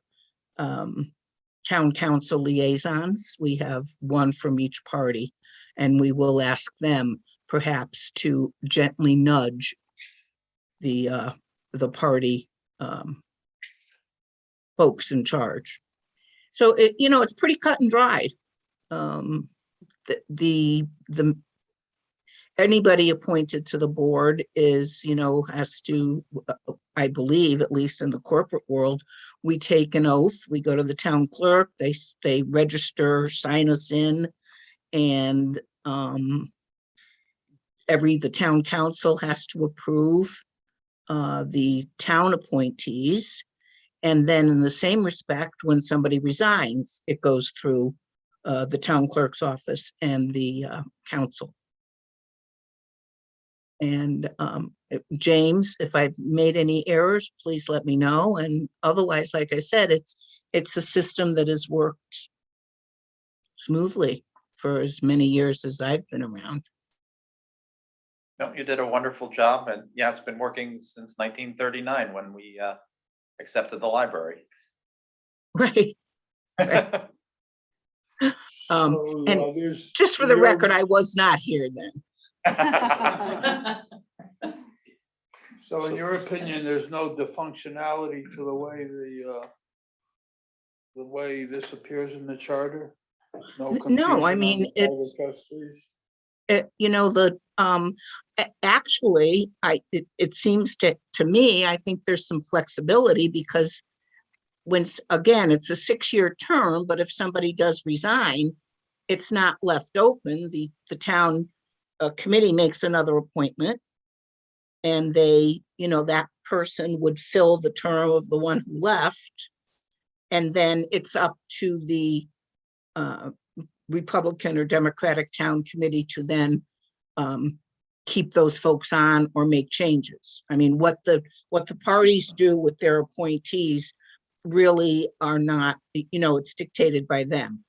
town council liaisons. We have 1 from each party, and we will ask them perhaps to gently nudge the party folks in charge. So it's pretty cut and dried. The anybody appointed to the board is, has to, I believe, at least in the corporate world, we take an oath, we go to the town clerk, they register, sign us in, and the town council has to approve the town appointees. And then in the same respect, when somebody resigns, it goes through the town clerk's office and the council. And James, if I've made any errors, please let me know. And otherwise, like I said, it's a system that has worked smoothly for as many years as I've been around. No, you did a wonderful job, and yeah, it's been working since 1939 when we accepted the library. Right. And There's just for the record, I was not here then. So in your opinion, there's no dysfunctionality to the way this appears in the charter? No, I mean, it's, actually, it seems to me, I think there's some flexibility, because again, it's a 6-year term, but if somebody does resign, it's not left open. The town committee makes another appointment, and that person would fill the term of the one who left. And then it's up to the Republican or Democratic town committee to then keep those folks on or make changes. I mean, what the parties do with their appointees really are not, it's dictated by them.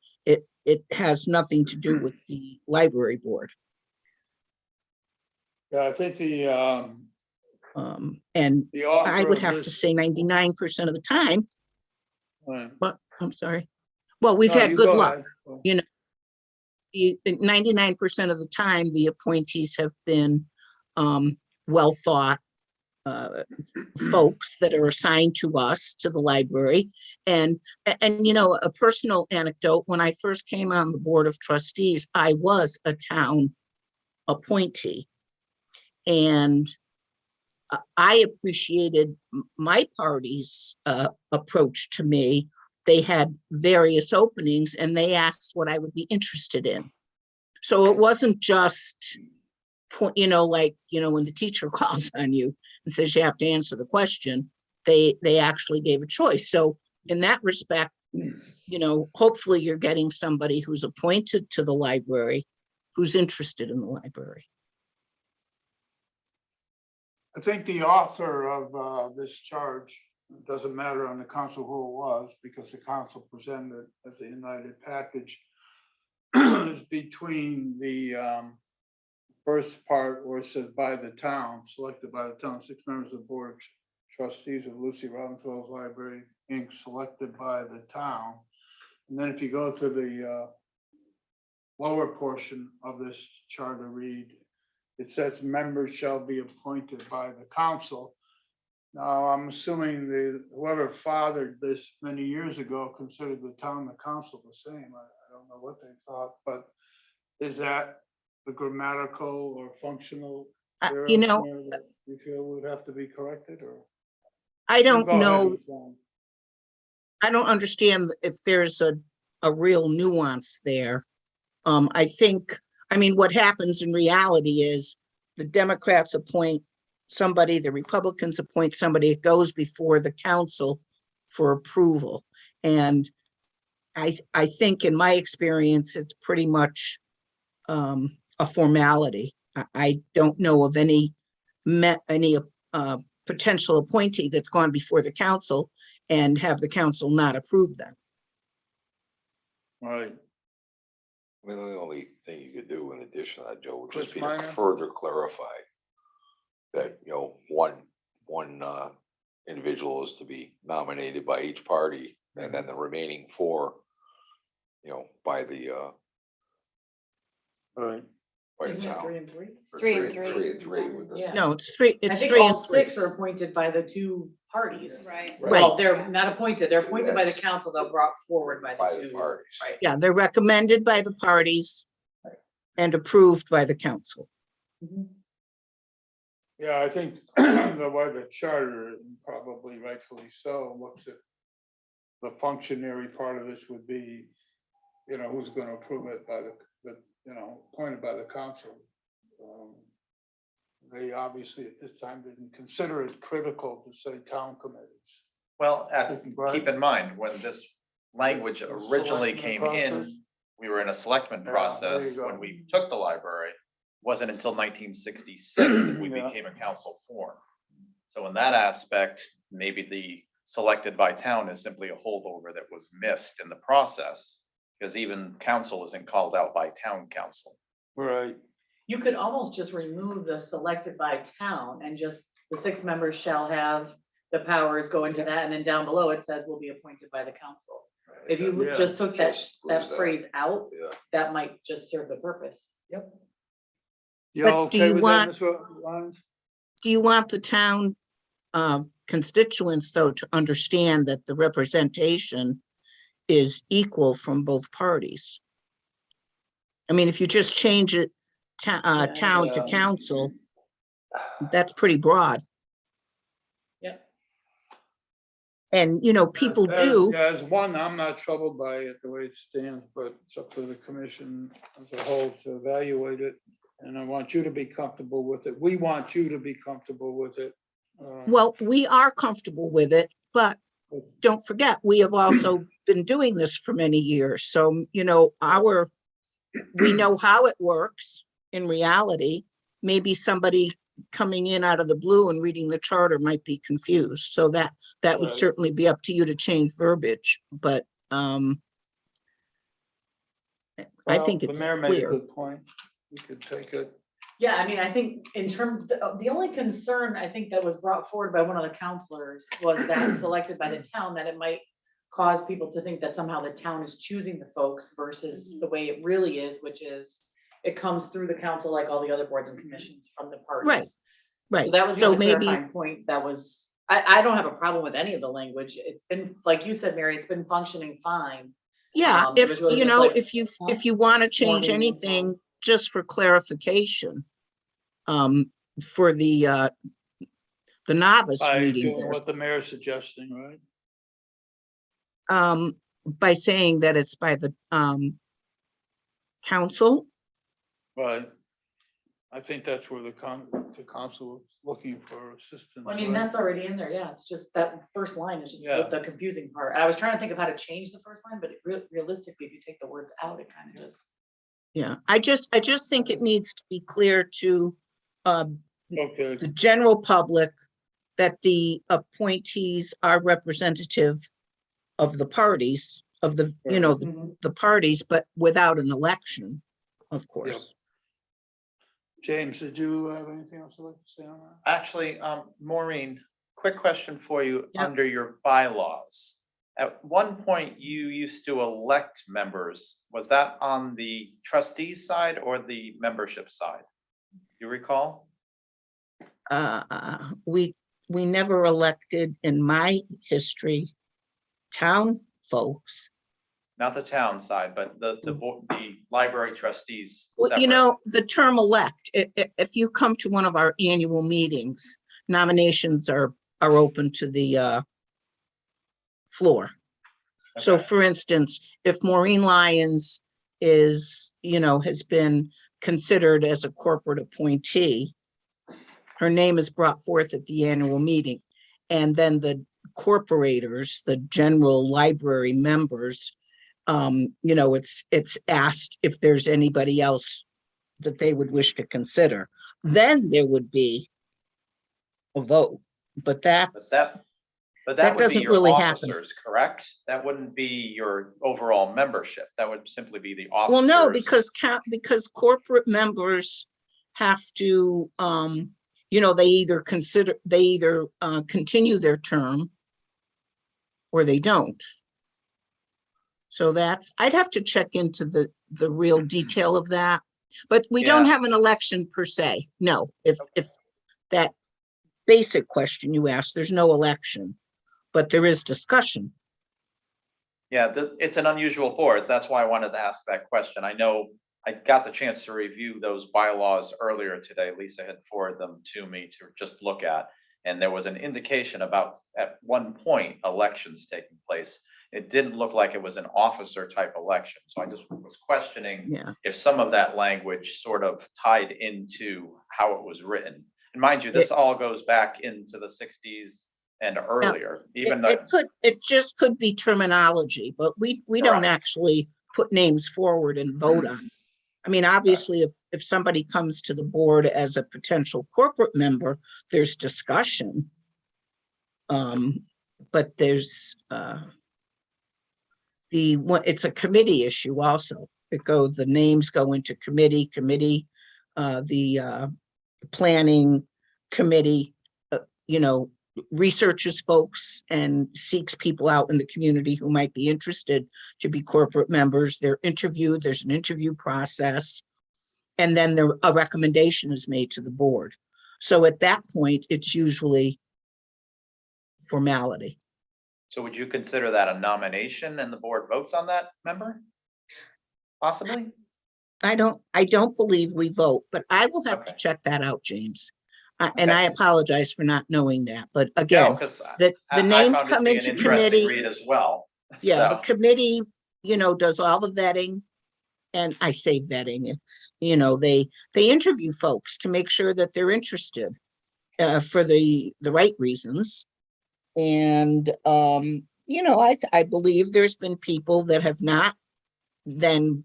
It has nothing to do with the library board. Yeah, I think And the I author would of have to this. say 99% of the time, Right. but I'm sorry. Well, we've No, had you good go luck. ahead. You know, 99% of the time, the appointees have been well thought folks that are assigned to us, to the library. And a personal anecdote, when I first came on the Board of Trustees, I was a town appointee. And I appreciated my party's approach to me. They had various openings and they asked what I would be interested in. So it wasn't just, when the teacher calls on you and says you have to answer the question, they actually gave a choice. So in that respect, hopefully you're getting somebody who's appointed to the library, who's interested in the library. I think the author of this charge, it doesn't matter on the council who it was, because the council presented it as a united package, is between the first part where it says by the town, selected by the town, 6 members of the board of trustees of Lucy Robbins Wells Library, Inc., selected by the town. And then if you go to the lower portion of this charter read, it says members shall be appointed by the council. Now, I'm assuming whoever fathered this many years ago considered the town and the council the same. I don't know what they thought, but is that the grammatical or functional error You feel would have to be corrected, or? I don't Go ahead, know. Ms. Long. I don't understand if there's a real nuance there. I think, what happens in reality is the Democrats appoint somebody, the Republicans appoint somebody, it goes before the council for approval. And I think in my experience, it's pretty much a formality. I don't know of any potential appointee that's gone before the council and have the council not approve them. Right. I mean, the only thing you could do in addition to that, Joe, would Chris just be to Minor? further clarify that, one individual is to be nominated by each party, and then the remaining 4, by the Right. Isn't it town. 3 and 3? Or 3 and 3 and 3 with the- Yeah. No, it's 3. I It's think 3 all and 3. 6 are appointed by the 2 parties. Right. Well, they're not appointed, they're appointed by the Yes. council, they're brought forward by By the the 2. parties. Right. Yeah, they're recommended by the parties and approved by the council. Mhm. Yeah, I think the way the charter, probably rightfully so, looks at the functionary part of this would be, who's going to approve it by the appointed by the council. They obviously at this time didn't consider it critical to say town committees. Well, Right. keep in mind, when this language The originally selectment came process. in, we were in a selectman Yeah, there process you go. when we took the library. It wasn't until 1966 that we Yeah. became a council form. So in that aspect, maybe the selected by town is simply a holdover that was missed in the process, because even council isn't called out by town council. Right. You could almost just remove the selected by town and just the 6 members shall have the powers go into that, and then down below it says will be appointed by the council. If you Yeah. just took that, Just lose that phrase out, Yeah. that might just serve the purpose. Yep. You But all do okay you with want- that, Ms. Lyons? Do you want the town constituents, though, to understand that the representation is equal from both parties? If you just change it town to Yeah. council, that's pretty broad. Yep. And, people do. As one, I'm not troubled by it the way it stands, but it's up to the commission as a whole to evaluate it. And I want you to be comfortable with it. We want you to be comfortable with it. Well, we are comfortable with it, but don't forget, we have also been doing this for many years. So, we know how it works in reality. Maybe somebody coming in out of the blue and reading the charter might be confused. So that would Right. certainly be up to you to change verbiage, but I Well, think the it's mayor made a clear. good point. We could take it. Yeah, I mean, I think in terms, the only concern I think that was brought forward by one of the counselors was that selected by the town, that it might cause people to think that somehow the town is choosing the folks versus the way it really is, which is it comes through the council like all the other boards and commissions from the parties. So Right. that was the So only maybe, clarifying point that was, I don't have a problem with any of the language. It's been, like you said, Mary, it's been functioning fine. yeah, It if, was really you just know, like, if you want to change Maureen and anything, just for clarification, for the novice By reading doing this, what the mayor's suggesting, right? by saying that it's by the council. Right. I think that's where the council is looking for assistance. I mean, right? that's already in there, yeah, it's just that first line is just Yeah. the confusing part. I was trying to think of how to change the first line, but realistically, if you take the words out, it kind of just. Yeah, I just think it needs to be clear to Okay, the general public that the appointees are representative of the parties, of the, you know, the parties, but without an election, of course. James, did you have anything else you'd like to say on that? Actually, Maureen, quick question for you. Yep. Under your bylaws. At one point, you used to elect members. Was that on the trustees side or the membership side? You recall? We never elected in my history town folks. Not the town side, but the library trustees. Well, you separate. know, the term elect, if you come to one of our annual meetings, nominations are open to the floor. So Okay. for instance, if Maureen Lyons is, you know, has been considered as a corporate appointee, her name is brought forth at the annual meeting. And then the corporators, the general library members, you know, it's asked if there's anybody else that they would wish to consider. Then there would be a vote, but that But that that would be doesn't your really happen. officers, correct? That wouldn't be your overall membership. That would simply be the officers. Well, no, because corporate members have to, you know, they either continue their term or they don't. So I'd have to check into the real detail of that. But we don't Yeah. have an election per se. No, if that basic question you asked, there's no election, but there is discussion. Yeah, it's an unusual board. That's why I wanted to ask that question. I know I got the chance to review those bylaws earlier today. Lisa had forwarded them to me to just look at. And there was an indication about, at one point, elections taking place. It didn't look like it was an officer type election. So I just was questioning Yeah. if some of that language sort of tied into how it was written. And mind you, this all goes back into the 60s and earlier, even though. It just could be terminology, but we don't actually put names forward and vote on. I mean, obviously, if somebody comes to the board as a potential corporate member, there's discussion. But there's it's a committee issue also. The names go into committee, the planning committee, you know, researches folks and seeks people out in the community who might be interested to be corporate members. They're interviewed, there's an interview process, and then a recommendation is made to the board. So at that point, it's usually formality. So would you consider that a nomination and the board votes on that member? Possibly? I don't believe we vote, but I will have to check that out, James. And I apologize for not knowing that, but again, the names found it come to be into an interesting committee. read as well. Yeah, the So, committee, you know, does all the vetting. And I say vetting, it's, you know, they interview folks to make sure that they're interested for the right reasons. And, you know, I believe there's been people that have not then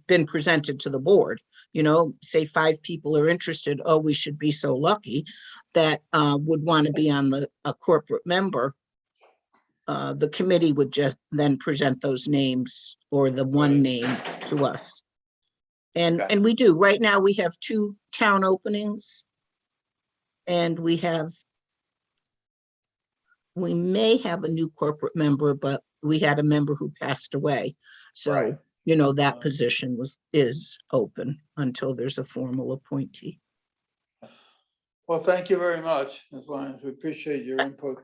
been presented to the board. say 5 people are interested, oh, we should be so lucky that would want to be on a corporate member. The committee would just then present those names or the one name to us. Okay. And we do, right now we have 2 town openings. And we may have a new corporate member, but we had a member who passed away. So, Right. That position is open until there's a formal appointee. Well, thank you very much, Ms. Lyons. We appreciate your input.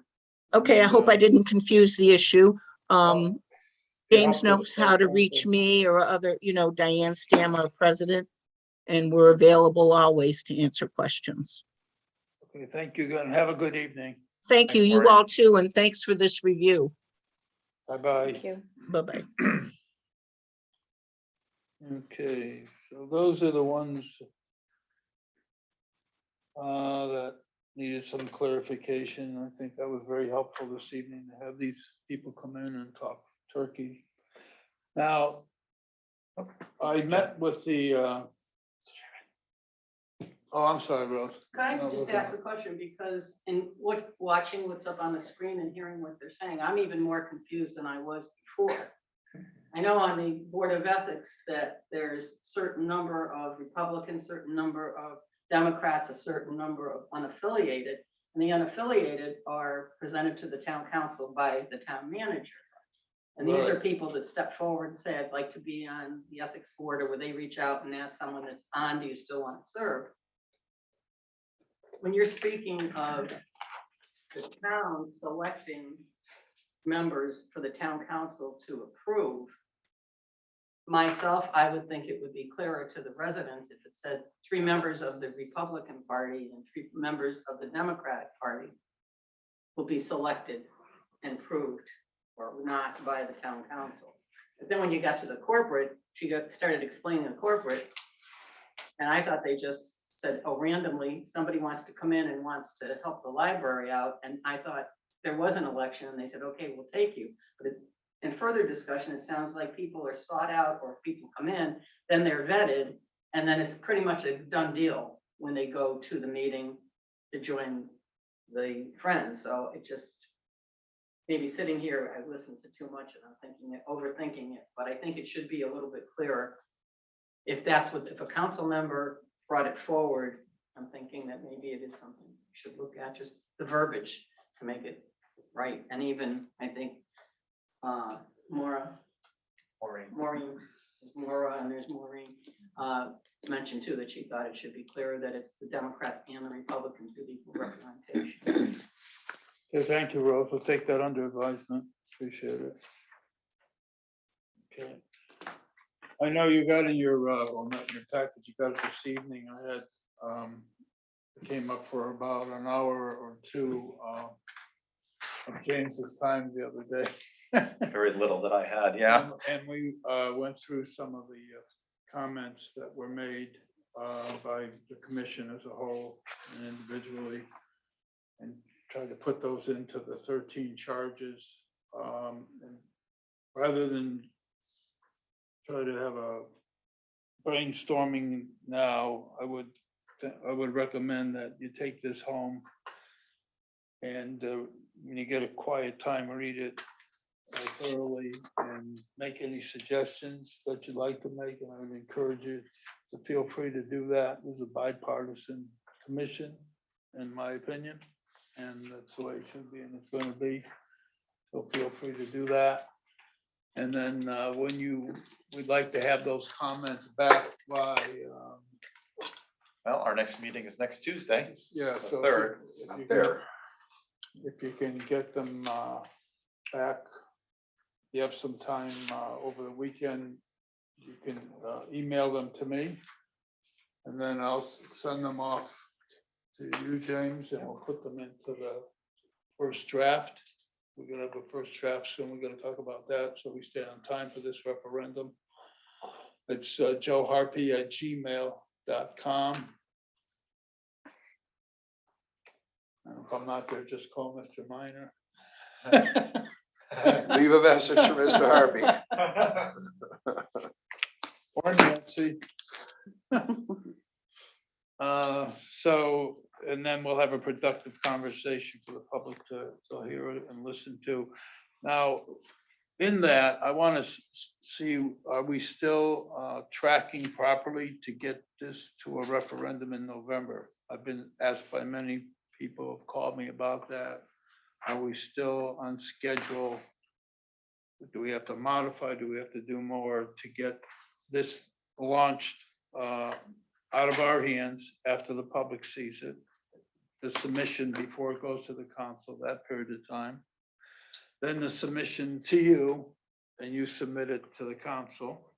Okay, I And, hope I didn't confuse the issue. you James helped us knows how to quite reach frankly. me or other, Diane Stam, our president, and we're available always to answer questions. Okay, thank you, and have a good evening. Thank you, Thanks, you Maureen. all too, and thanks for this review. Bye-bye. you. Bye-bye. Okay, so those are the ones that needed some clarification. I think that was very helpful this evening to have these people come in and talk turkey. Now, I met with the, oh, I'm sorry, Rose. Can I No, just okay. ask a question? Because in watching what's up on the screen and hearing what they're saying, I'm even more confused than I was before. I know on the Board of Ethics that there's certain number of Republicans, certain number of Democrats, a certain number of unaffiliated, and the unaffiliated are presented to the town council by the town manager. And these are Right. people that step forward and say, I'd like to be on the ethics board, or where they reach out and ask someone that's on, do you still want to serve? When you're speaking of the town selecting members for the town council to approve, myself, I would think it would be clearer to the residents if it said 3 members of the Republican Party and 3 members of the Democratic Party will be selected and approved or not by the town council. But then when you got to the corporate, started explaining the corporate, and I thought they just said, oh, randomly, somebody wants to come in and wants to help the library out. And I thought there was an election and they said, okay, we'll take you. But in further discussion, it sounds like people are sought out, or if people come in, then they're vetted. And then it's pretty much a done deal when they go to the meeting to join the Friends. So it just, maybe sitting here, I listened to too much and I'm overthinking it, but I think it should be a little bit clearer. If a council member brought it forward, I'm thinking that maybe it is something we should look at, just the verbiage to make it right. And even, I think, Maureen, there's Maura and there's Maureen, mentioned too that she thought it should be clearer that it's the Democrats and the Republicans with equal representation. Okay, thank you, Rose. We'll take that under advisement. Appreciate it. Okay. I know you got in your, well, not in your package, you got it this evening. I had, it came up for about an hour or 2 of James's time the other day. Very little that I had, yeah. And we went through some of the comments that were made by the commission as a whole and individually, and tried to put those into the 13 charges. And rather than try to have a brainstorming now, I would recommend that you take this home and when you get a quiet time, read it thoroughly and make any suggestions that you'd like to make. And I would encourage you to feel free to do that. This is a bipartisan commission, in my opinion, and that's the way it should be and it's going to be. So feel free to do that. And then when we'd like to have those comments back by, Well, our next meeting is next Tuesday. yeah, The so 3rd. if you can get them back, you have some time over the weekend, you can email them to me. And then I'll send them off to you, James, and we'll put them into the first draft. We're gonna have a first draft soon. We're gonna talk about that, so we stay on time for this referendum. It's joeharpy@gmail.com. And if I'm not there, just call Mr. Minor. Leave a message for Mr. Harvey. Or Nancy. So, and then we'll have a productive conversation for the public to hear it and listen to. Now, in that, I want to see, are we still tracking properly to get this to a referendum in November? I've been asked by many people who've called me about that. Are we still on schedule? Do we have to modify? Do we have to do more to get this launched out of our hands after the public sees it? The submission before it goes to the council, that period of time. Then the submission to you, and you submit it to the council.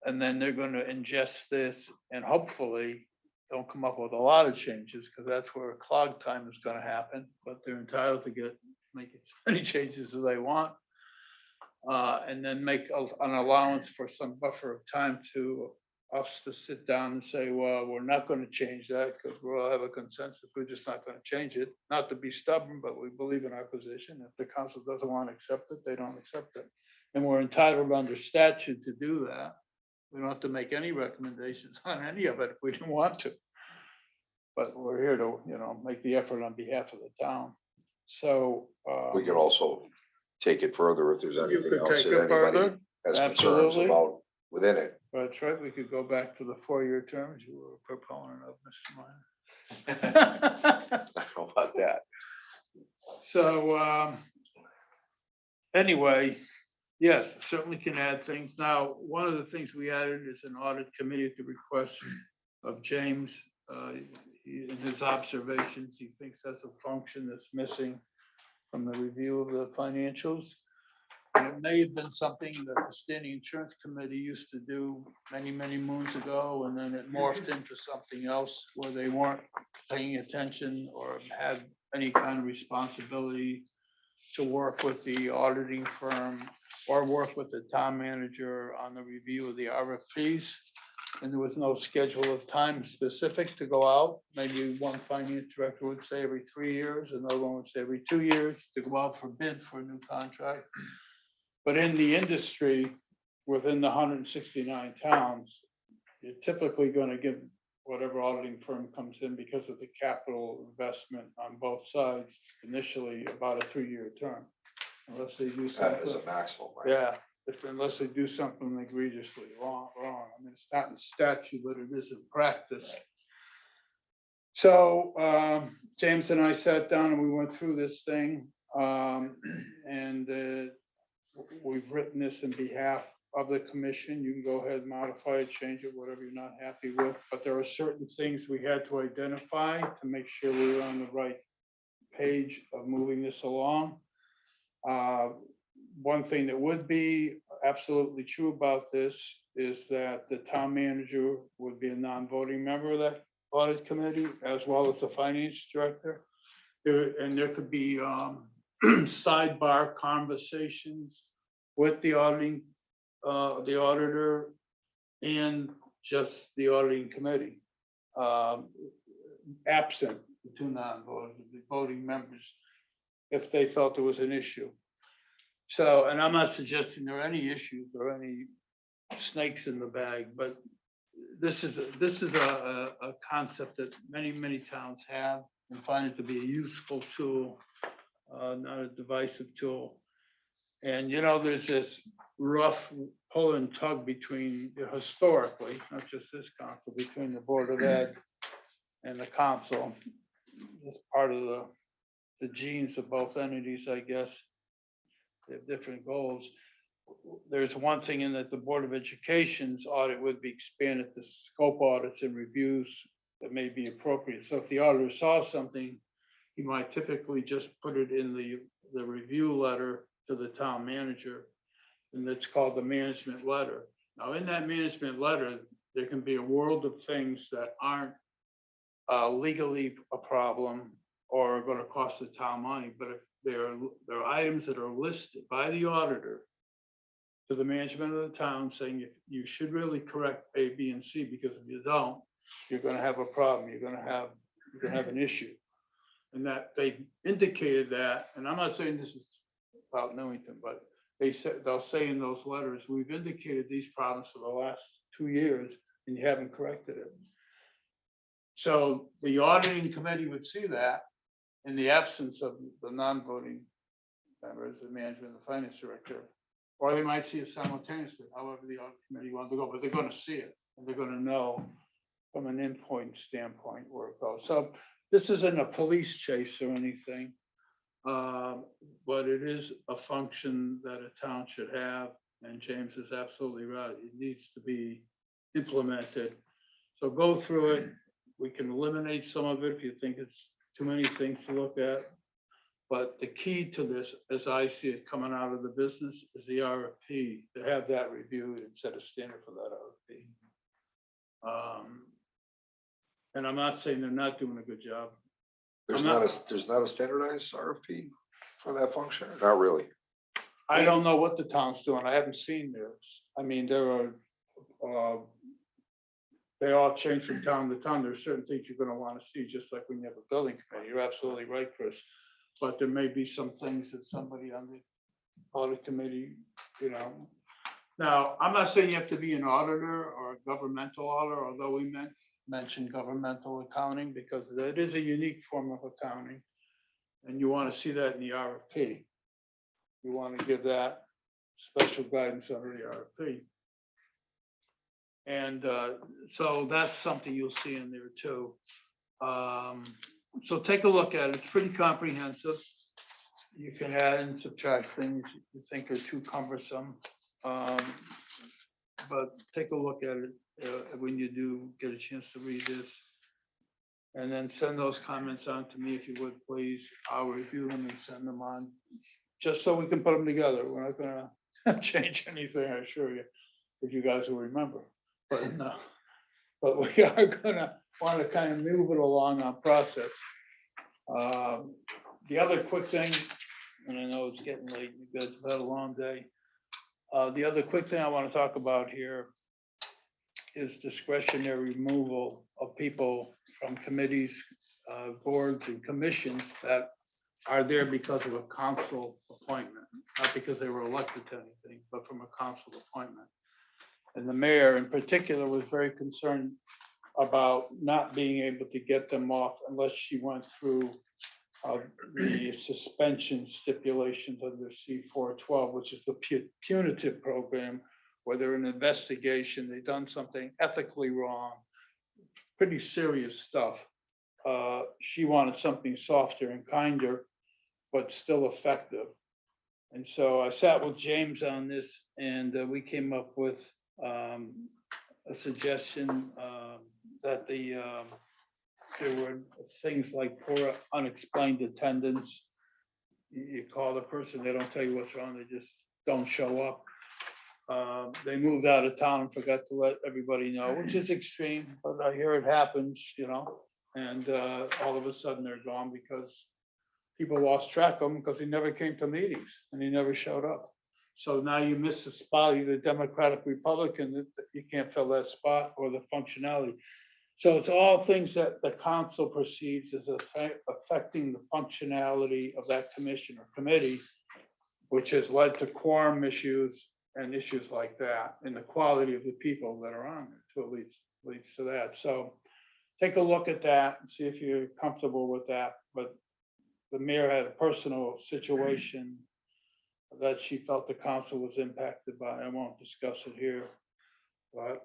And then they're going to ingest this and hopefully don't come up with a lot of changes, because that's where a clog time is going to happen, but they're entitled to make as many changes as they want. And then make an allowance for some buffer of time to us to sit down and say, well, we're not going to change that because we'll have a consensus. We're just not going to change it. Not to be stubborn, but we believe in our position. If the council doesn't want to accept it, they don't accept it. And we're entitled under statute to do that. We don't have to make any recommendations on any of it if we didn't want to. But we're here to, make the effort on behalf of the town. So. We could also take it further if there's You anything could else take that it further. anybody has concerns Absolutely. about within it. That's right. We could go back to the 4-year terms you were a proponent of, Mr. Minor. How about that? So, anyway, yes, certainly can add things. Now, one of the things we added is an audit committee at the request of James. In his observations, he thinks that's a function that's missing from the review of the financials. And it may have been something that the Standing Insurance Committee used to do many, many moons ago, and then it morphed into something else where they weren't paying attention or had any kind of responsibility to work with the auditing firm or work with the town manager on the review of the RFPs. And there was no schedule of time specific to go out. Maybe one finance director would say every 3 years, another one would say every 2 years to go out for bid for a new contract. But in the industry, within the 169 towns, you're typically going to give whatever auditing firm comes in, because of the capital investment on both sides, initially about a 3-year term. Unless they do That something. is a maximum, right? Yeah, unless they do something egregiously wrong. I mean, it's not in statute, but it is in practice. So James and I sat down and we went through this thing. And we've written this in behalf of the commission. You can go ahead and modify it, change it, whatever you're not happy with. But there are certain things we had to identify to make sure we were on the right page of moving this along. One thing that would be absolutely true about this is that the town manager would be a non-voting member of that audit committee, as well as the finance director. And there could be sidebar conversations with the the auditor and just the auditing committee, absent the 2 non-voting members, if they felt there was an issue. So, and I'm not suggesting there are any issues or any snakes in the bag, but this is a concept that many towns have and find it to be a useful tool, not a divisive tool. And there's this rough pull and tug between, historically, not just this council, between the Board of Ed and the council. It's part of the genes of both entities, I guess. They have different goals. There's one thing in that the Board of Education's audit would be expanded to scope audits and reviews that may be appropriate. So if the auditor saw something, he might typically just put it in the review letter to the town manager, and it's called the management letter. Now, in that management letter, there can be a world of things that aren't legally a problem or are going to cost the town money, but if there are items that are listed by the auditor to the management of the town saying you should really correct A, B, and C, because if you don't, you're going to have a problem. You're going to have an issue. And that they indicated that, and I'm not saying this is about Newington, but they'll say in those letters, we've indicated these problems for the last 2 years. and you haven't corrected it. So the auditing committee would see that in the absence of the non-voting members, the manager and the finance director. Or they might see it simultaneously, however the audit committee wanted to go, but they're gonna see it, and they're gonna know from an endpoint standpoint where it goes. So this isn't a police chase or anything. But it is a function that a town should have, and James is absolutely right. It needs to be implemented. So go through it. We can eliminate some of it if you think it's too many things to look at. But the key to this, as I see it coming out of the business, is the RFP, to have that reviewed and set a standard for that RFP. And I'm not saying they're not doing a good job. There's I'm not a standardized RFP for that function? Not really. I don't know what the town's doing. I haven't seen theirs. I mean, there are, they all change from town to town. There are certain things you're gonna wanna see, just like when you have a building committee. You're absolutely right, Chris. But there may be some things that somebody on the audit committee, you know. Now, I'm not saying you have to be an auditor or a governmental auditor, although we mentioned governmental accounting, because that is a unique form of accounting. And you wanna see that in the RFP. You want to give that special guidance under the RFP. And so that's something you'll see in there too. So take a look at it. It's pretty comprehensive. You can add and subtract things you think are too cumbersome. But take a look at it when you do get a chance to read this. And then send those comments on to me if you would, please. I'll review them and send them on, just so we can put them together. We're not gonna change anything, I assure you, if you guys will remember. But no, but we are gonna want to kind of move it along on process. The other quick thing, and I know it's getting late, you guys have had a long day. The other quick thing I want to talk about here is discretionary removal of people from committees, boards and commissions that are there because of a council appointment, not because they were elected to anything, but from a council appointment. And the mayor in particular was very concerned about not being able to get them off unless she went through the suspension stipulations under C-412, which is the punitive program, where they're in investigation, they've done something ethically wrong, pretty serious stuff. She wanted something softer and kinder, but still effective. And so I sat with James on this, and we came up with a suggestion that there were things like poor unexplained attendance. You call the person, they don't tell you what's wrong, they just don't show up. They moved out of town and forgot to let everybody know, which is extreme, but I hear it happens, you know. And all of a sudden they're gone because people lost track of him because he never came to meetings and he never showed up. So now you miss the spot, you're the Democratic Republican, you can't fill that spot or the functionality. So it's all things that the council perceives as affecting the functionality of that commission or committee, which has led to quorum issues and issues like that, and the quality of the people that are on there too leads to that. So take a look at that and see if you're comfortable with that. But the mayor had a personal situation that she felt the council was impacted by. I won't discuss it here, but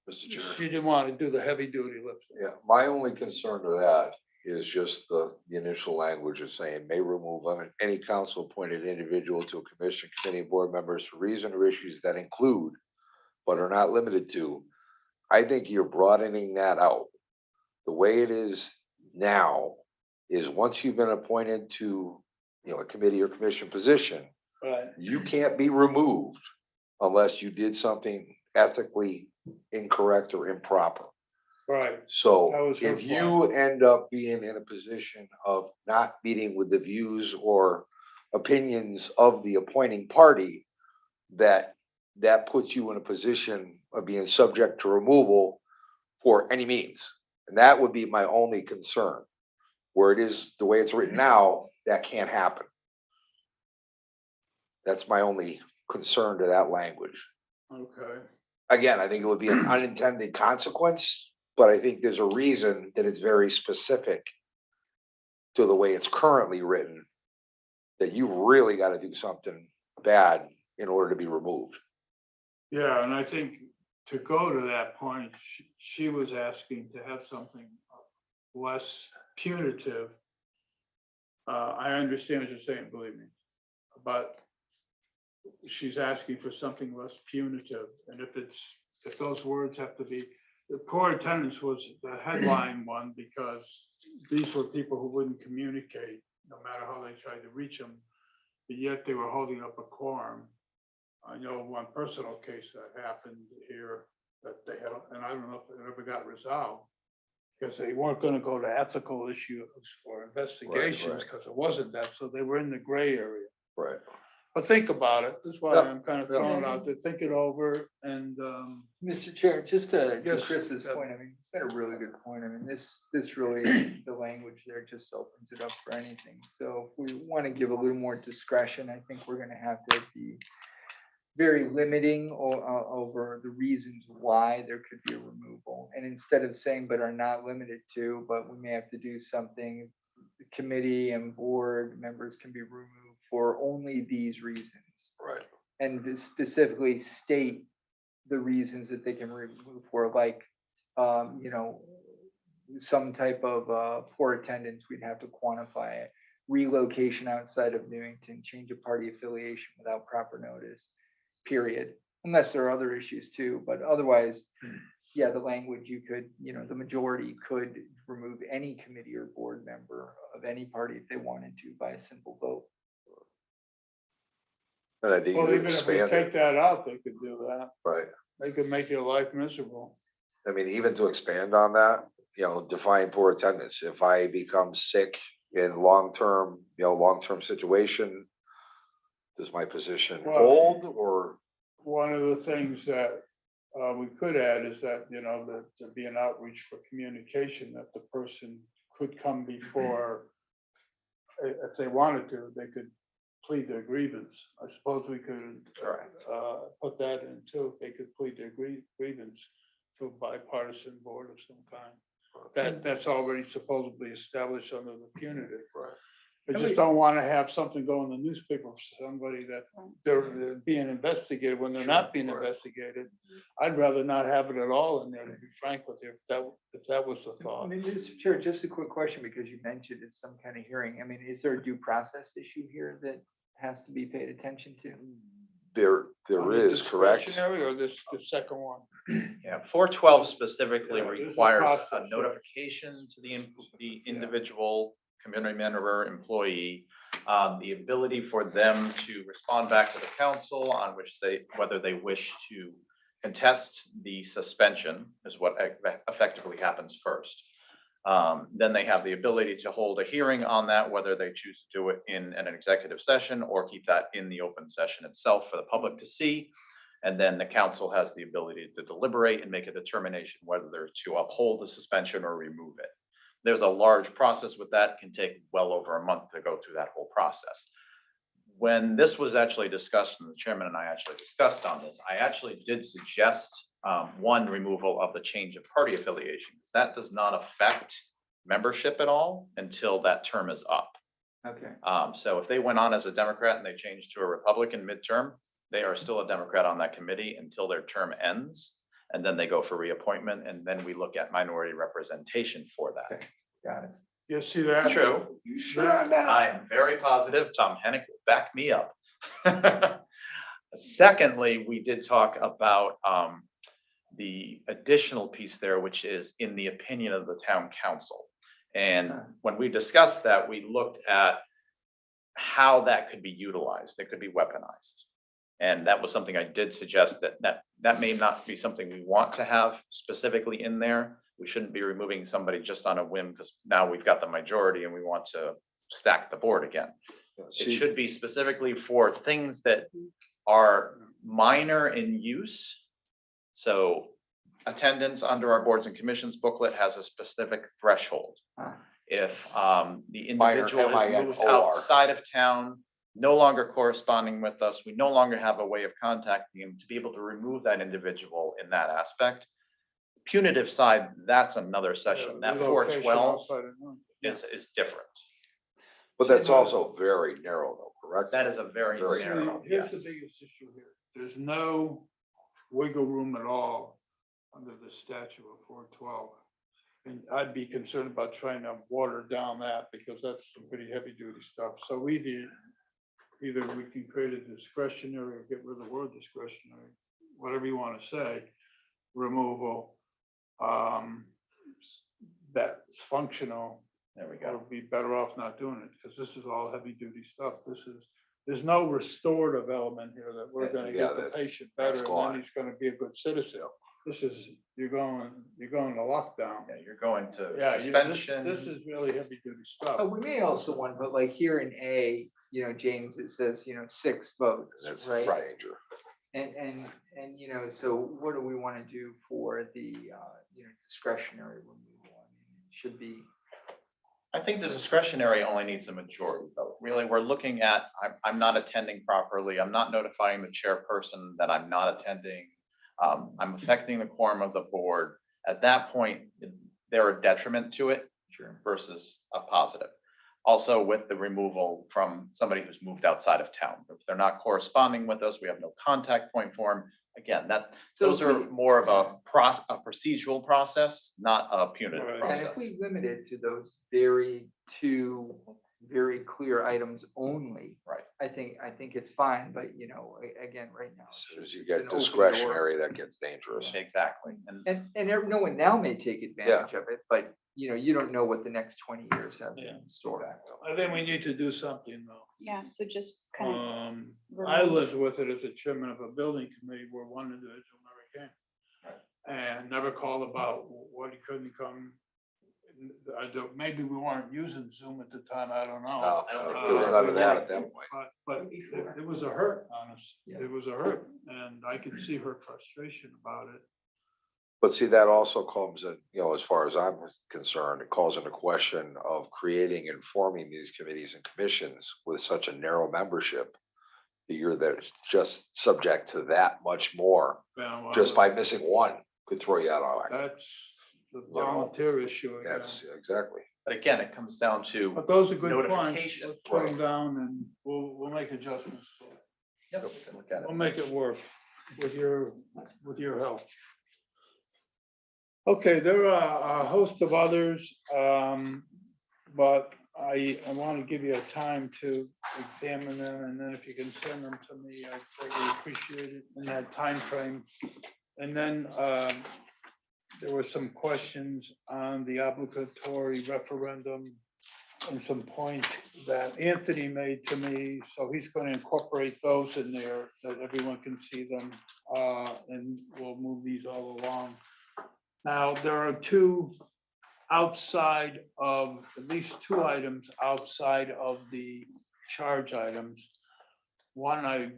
Mr. Chair. she didn't want to do the heavy duty lifting. Yeah, my only concern to that is just the initial language of saying may remove any council appointed individual to a commission, committee, and board members for reason or issues that include, but are not limited to. I think you're broadening that out. The way it is now is once you've been appointed to, a committee or commission position, Right. you can't be removed unless you did something ethically incorrect or improper. Right. That So was her if you end up being in a position of not meeting with the views or opinions of the appointing party, that puts you in a position of being subject to removal for any means. And that would be my only concern. Where it is the way it's written now, that can't happen. That's my only concern to that language. Okay. again, I think it would be an unintended consequence, but I think there's a reason that it's very specific to the way it's currently written, that you really got to do something bad in order to be removed. Yeah, and I think to go to that point, she was asking to have something less punitive. I understand what you're saying, believe me, but she's asking for something less punitive. And if those words have to be, the poor attendance was the headline one because these were people who wouldn't communicate no matter how they tried to reach them, but yet they were holding up a quorum. I know one personal case that happened here that they had, and I don't know if it ever got resolved, because they weren't gonna go to ethical issues or investigations, because it wasn't that, so they were in the gray area. Right. But think about it, that's why Yeah. I'm kind of throwing it out there, think it over, and, Mr. Chair, just to Yes. Chris's point, I mean, it's been a really good point. I mean, this really, the language there just opens it up for anything. So if we want to give a little more discretion, I think we're gonna have to be very limiting over the reasons why there could be a removal. And instead of saying, but are not limited to, but we may have to do something, the committee and board members can be removed for only these reasons. Right. And to specifically state the reasons that they can remove for, like, you know, some type of poor attendance, we'd have to quantify it. Relocation outside of Newington, change of party affiliation without proper notice, period. Unless there are other issues too, but otherwise, yeah, the language you could, you know, the majority could remove any committee or board member of any party if they wanted to by a simple vote. And I think well, you even if we expand take it, that out, they could do that. right? They could make your life miserable. I mean, even to expand on that, you know, define poor attendance. If I become sick in long-term, long-term situation, does my position Well- hold or? One of the things that we could add is that, that there be an outreach for communication, that the person could come before, if they wanted to, they could plead their grievance. I suppose we could put that in too, if they could plead their grievance to a bipartisan board of some kind. That's already supposedly established under the punitive. Right. I just don't want to have something go in the newspaper for somebody that they're being investigated when they're not being investigated. I'd rather not have it at all in there, to be frank with you, if that was the I thought. mean, Mr. Chair, just a quick question, because you mentioned it's some kind of hearing. I mean, is there a due process issue here that has to be paid attention to? There Under is, correct? discretionary or the second one? Yeah, 412 specifically Yeah, there's a requires process, a right. notification to the individual community member, employee, the ability for them to respond back to the council on whether they wish to contest the suspension is what effectively happens first. Then they have the ability to hold a hearing on that, whether they choose to do it in an executive session or keep that in the open session itself for the public to see. And then the council has the ability to deliberate and make a determination whether they're to uphold the suspension or remove it. There's a large process with that, can take well over a month to go through that whole process. When this was actually discussed, and the chairman and I actually discussed on this, I actually did suggest one, removal of the change of party affiliation. That does not affect membership at all until that term is up. Okay. So if they went on as a Democrat and they changed to a Republican midterm, they are still a Democrat on that committee until their term ends. And then they go for reappointment, and then we look at minority representation for that. Okay. Got it. You see that? That's true. You sure on that? I am very positive. Tom Hennick will back me up. Secondly, we did talk about the additional piece there, which is in the opinion of the town council. And when we discussed that, we looked at how that could be utilized. It could be weaponized. And that was something I did suggest that may not be something we want to have specifically in there. We shouldn't be removing somebody just on a whim because now we've got the majority and we want to stack the board again. It should be specifically for things that are minor in use. So attendance under our boards and commissions booklet has a specific threshold. If the individual has moved MINOR. outside of town, no longer corresponding with us, we no longer have a way of contacting him, to be able to remove that individual in that aspect. Punitive side, that's another session. That Relocation 412 outside of Newington. is different. But that's also very narrow though, correct? That is a very Very narrow, Here's the yes. biggest issue here. There's no wiggle room at all under the statute of 412. And I'd be concerned about trying to water down that because that's some pretty heavy duty stuff. So either we can create a discretionary or get rid of the word discretionary, whatever you want to say, removal. That's functional. There we Or go. be better off not doing it, because this is all heavy duty stuff. There's no restorative element here that we're gonna Yeah, get the that- patient that's better, and then gone. he's gonna be a good citizen. This is, you're going to lockdown. Yeah, you're going to Yeah, suspension. this is really heavy duty stuff. We may also want, but like here in A, James, it says, 6 votes, That's right? danger. And, so what do we want to do for the, discretionary removal? I mean, it should be, I think the discretionary only needs a majority vote. Really, we're looking at, I'm not attending properly. I'm not notifying the chairperson that I'm not attending. I'm affecting the quorum of the board. At that point, they're a detriment to it versus a positive. Also with the removal from somebody who's moved outside of town. If they're not corresponding with us, we have no contact point for them. Again, So those if are we- more of a procedural process, not a punitive Right. and process. if we limit it to those two very clear items only. Right. I think it's fine, but again, right now. As soon as you it's an get open door. discretionary, that gets dangerous. Exactly. And And no one now may take advantage of it, but you don't know what the next 20 years has Yeah. in store. I think we need to do something though. Yeah, so just kind of. I lived with it as a chairman of a building committee where one individual never came. And never called about what he couldn't come. Maybe we weren't using Zoom at the time, I don't know. No, there was none of that at that point. But it was a hurt, honest. Yeah. It was a hurt, and I could see her frustration about it. But see, that also comes in, as far as I'm concerned, it calls into question of creating and forming these committees and commissions with such a narrow membership. That you're just subject to that much more, Yeah, well, just by missing one could throw you out of whack. That's the volunteer issue again. That's exactly. But again, it comes down to, But those are good points. notification. Let's put them down and we'll make adjustments. yeah, we can look at We'll it. make it work with your help. Okay, there are a host of others, but I want to give you a time to examine them, and then if you can send them to me, I'd greatly appreciate it in that time frame. And then there were some questions on the obligatory referendum and some points that Anthony made to me, so he's going to incorporate those in there so that everyone can see them, and we'll move these all along. Now, there are at least two items outside of the charge items. One I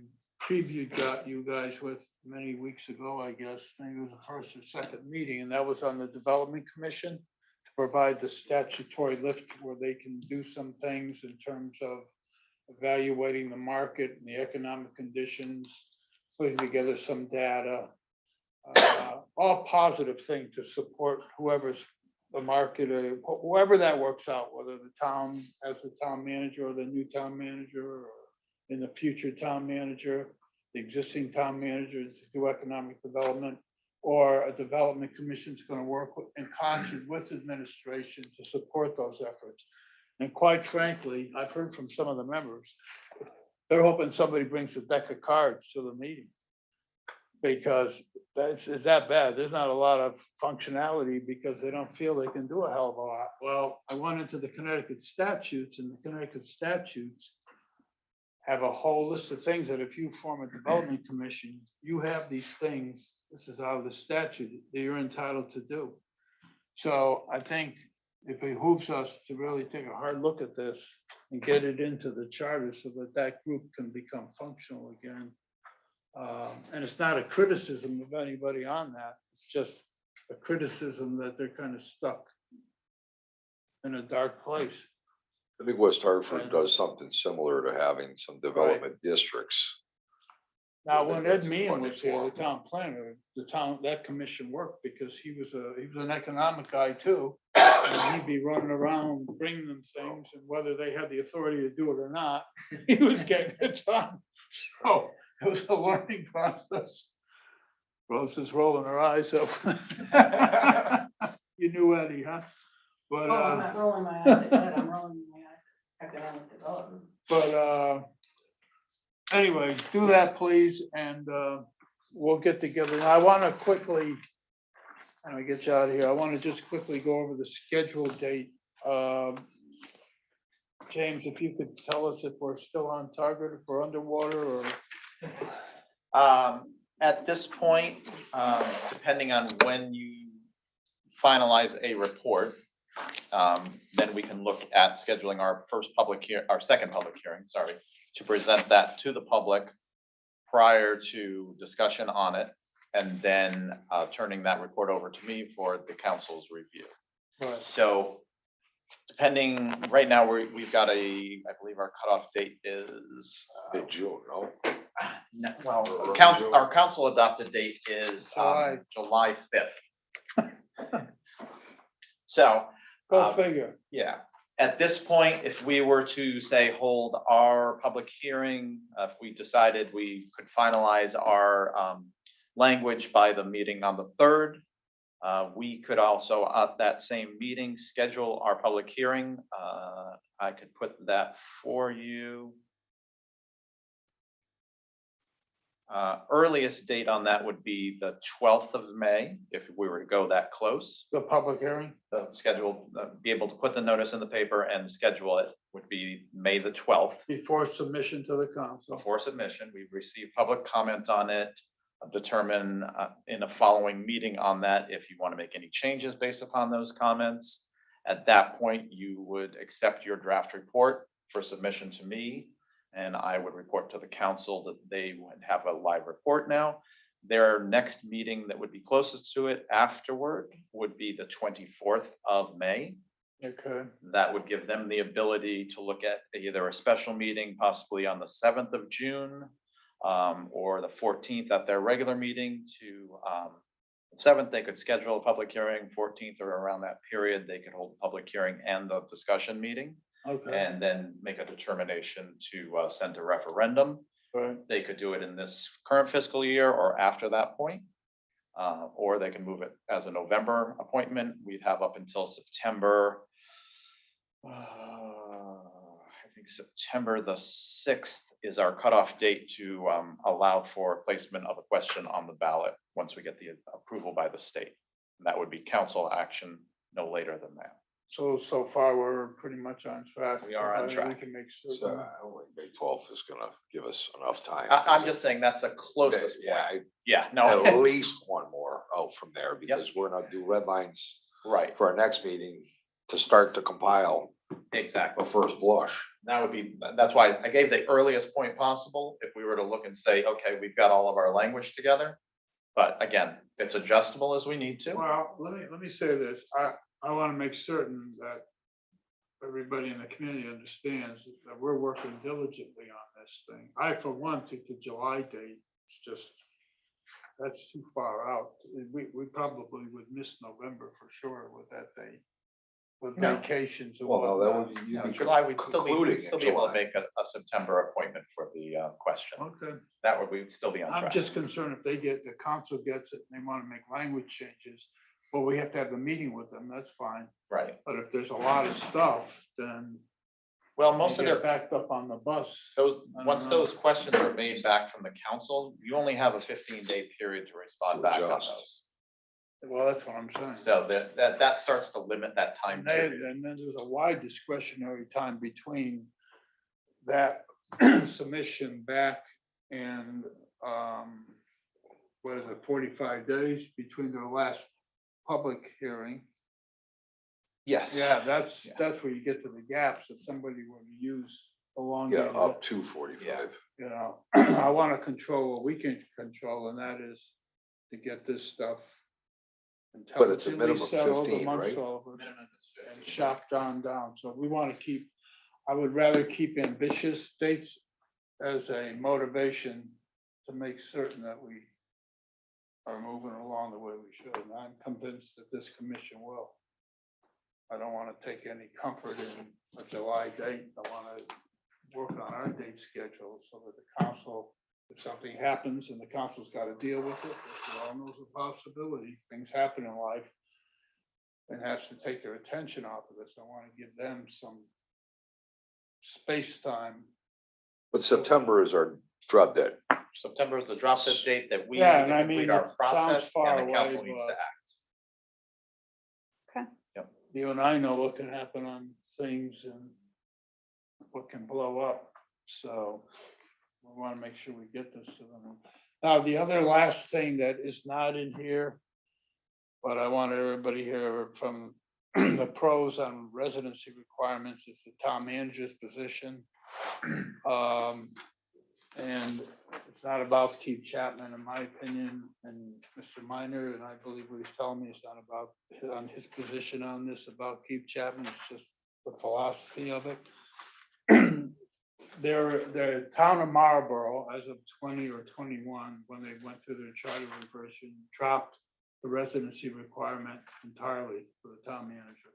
got you guys with many weeks ago, I guess, maybe it was the first or second meeting, and that was on the Development Commission to provide the statutory lift where they can do some things in terms of evaluating the market and the economic conditions, putting together some data. All positive thing to support whoever's the market, whoever that works out, whether the town as the town manager or the new town manager, or in the future town manager, the existing town manager to do economic development, or a development commission is going to work in concert with administration to support those efforts. And quite frankly, I've heard from some of the members, they're hoping somebody brings a deck of cards to the meeting. Because it's that bad. There's not a lot of functionality because they don't feel they can do a hell of a lot. Well, I went into the Connecticut statutes, and the Connecticut statutes have a whole list of things that if you form a development commission, you have these things, this is out of the statute, that you're entitled to do. So I think it behooves us to really take a hard look at this and get it into the charter so that that group can become functional again. And it's not a criticism of anybody on that. It's just a criticism that they're kind of stuck in a dark place. I think West Hartford does something similar to having some development districts. Now, Yeah, when that's Ed Meehan funding was here, the for town planner, that commission worked because he was an economic guy too. And he'd be running around bringing them things, and whether they had the authority to do it or not, he was getting it done. So it was a learning process. Rose is rolling her eyes up. You knew Eddie, huh? But, Oh, I'm not rolling my eyes at that, I'm rolling my eyes at economic development. but, anyway, do that, please, and, we'll get together. Now, I want to quickly, and I get you out of here, I want to just quickly go over the scheduled date. James, if you could tell us if we're still on target, if we're underwater, or, At this point, depending on when you finalize a report, then we can look at scheduling our second public hearing, sorry, to present that to the public prior to discussion on it, and then turning that report over to me for the council's review. right, So depending, right now, we've got I believe our cutoff date is, Mid-June, no? well, Early June. our council adopted date is July. July 5th. So, go figure. yeah, at this point, if we were to say hold our public hearing, if we decided we could finalize our language by the meeting on the 3rd, we could also at that same meeting schedule our public hearing. I could put that for you. Earliest date on that would be the 12th of May, if we were to go that close. The public hearing, Be able to put the notice in the paper and schedule it would be May the 12th. before submission to the council. Before submission, we've received public comment on it, determine in a following meeting on that if you want to make any changes based upon those comments. At that point, you would accept your draft report for submission to me, and I would report to the council that they would have a live report now. Their next meeting that would be closest to it afterward would be the 24th of May. Okay, That would give them the ability to look at either a special meeting, possibly on the 7th of June, or the 14th at their regular meeting to, the 7th, they could schedule a public hearing, 14th or around that period, they could hold a public hearing and the discussion meeting, okay, and then make a determination to send a referendum. right, They could do it in this current fiscal year or after that point. Or they can move it as a November appointment. We'd have up until September. I think September the 6th is our cutoff date to allow for placement of a question on the ballot once we get the approval by the state. And that would be council action no later than that. so far, we're pretty much on track. We are on We track. can make So certain. I don't think May 12th is gonna give us enough time. I'm just saying that's a closest Yeah, point. Yeah, at no, least one more out from there, because we're gonna do red lines right, for our next meeting to start to compile exactly. a first blush. That would be, that's why I gave the earliest point possible, if we were to look and say, okay, we've got all of our language together. But again, it's adjustable as we need to. Well, let me say this, I want to make certain that everybody in the community understands that we're working diligently on this thing. I, for one, think the July date is just, that's too far out. We probably would miss November for sure with that date, with No. vacations and Well, no, that whatnot. would, you'd be July, we'd still concluding be in able to July. make a September appointment for the question. Okay, That would, we'd still be on I'm track. just concerned if the council gets it and they want to make language changes, well, we have to have the meeting with them, that's fine. Right. But if there's a lot of stuff, then Well, they most of get their, backed up on the bus. once know. those questions are made back from the council, you only have a 15-day period to respond To back on adjust. those. Well, that's what I'm saying. So that starts to limit that time period. And then there's a wide discretionary time between that submission back and, what is it, 45 days between their last public hearing. Yes. Yeah, that's where you get to the gaps if somebody were to use Yeah, elongated, up to 45. you know, I want to control what we can control, and that is to get this stuff. until But it's a at minimum least settled 15, amongst right? all of us, and chopped down. So we want to keep I would rather keep ambitious dates as a motivation to make certain that we are moving along the way we should. And I'm convinced that this commission will. I don't want to take any comfort in a July date. I want to work on our date schedule so that the council, if something happens and the council's got to deal with it, we all know it's a possibility. Things happen in life and has to take their attention off of this. I want to give them some space time. But September is our drop dead. September is the drop dead date that we need Yeah, to and I mean, complete our it sounds process far and the council away, needs to but- act. You and I know what can happen on things and what can blow up. So we want to make sure we get this to them. Now, the other last thing that is not in here, but I want everybody here from the pros on residency requirements is the town manager's position. And it's not about Keith Chapman, in my opinion, and Mr. Minor, and I believe what he's telling me it's not about on his position on this about Keith Chapman, it's just the philosophy of it. Their town of Marlborough, as of 20 or 21, when they went through their charter reversion, dropped the residency requirement entirely for the town manager.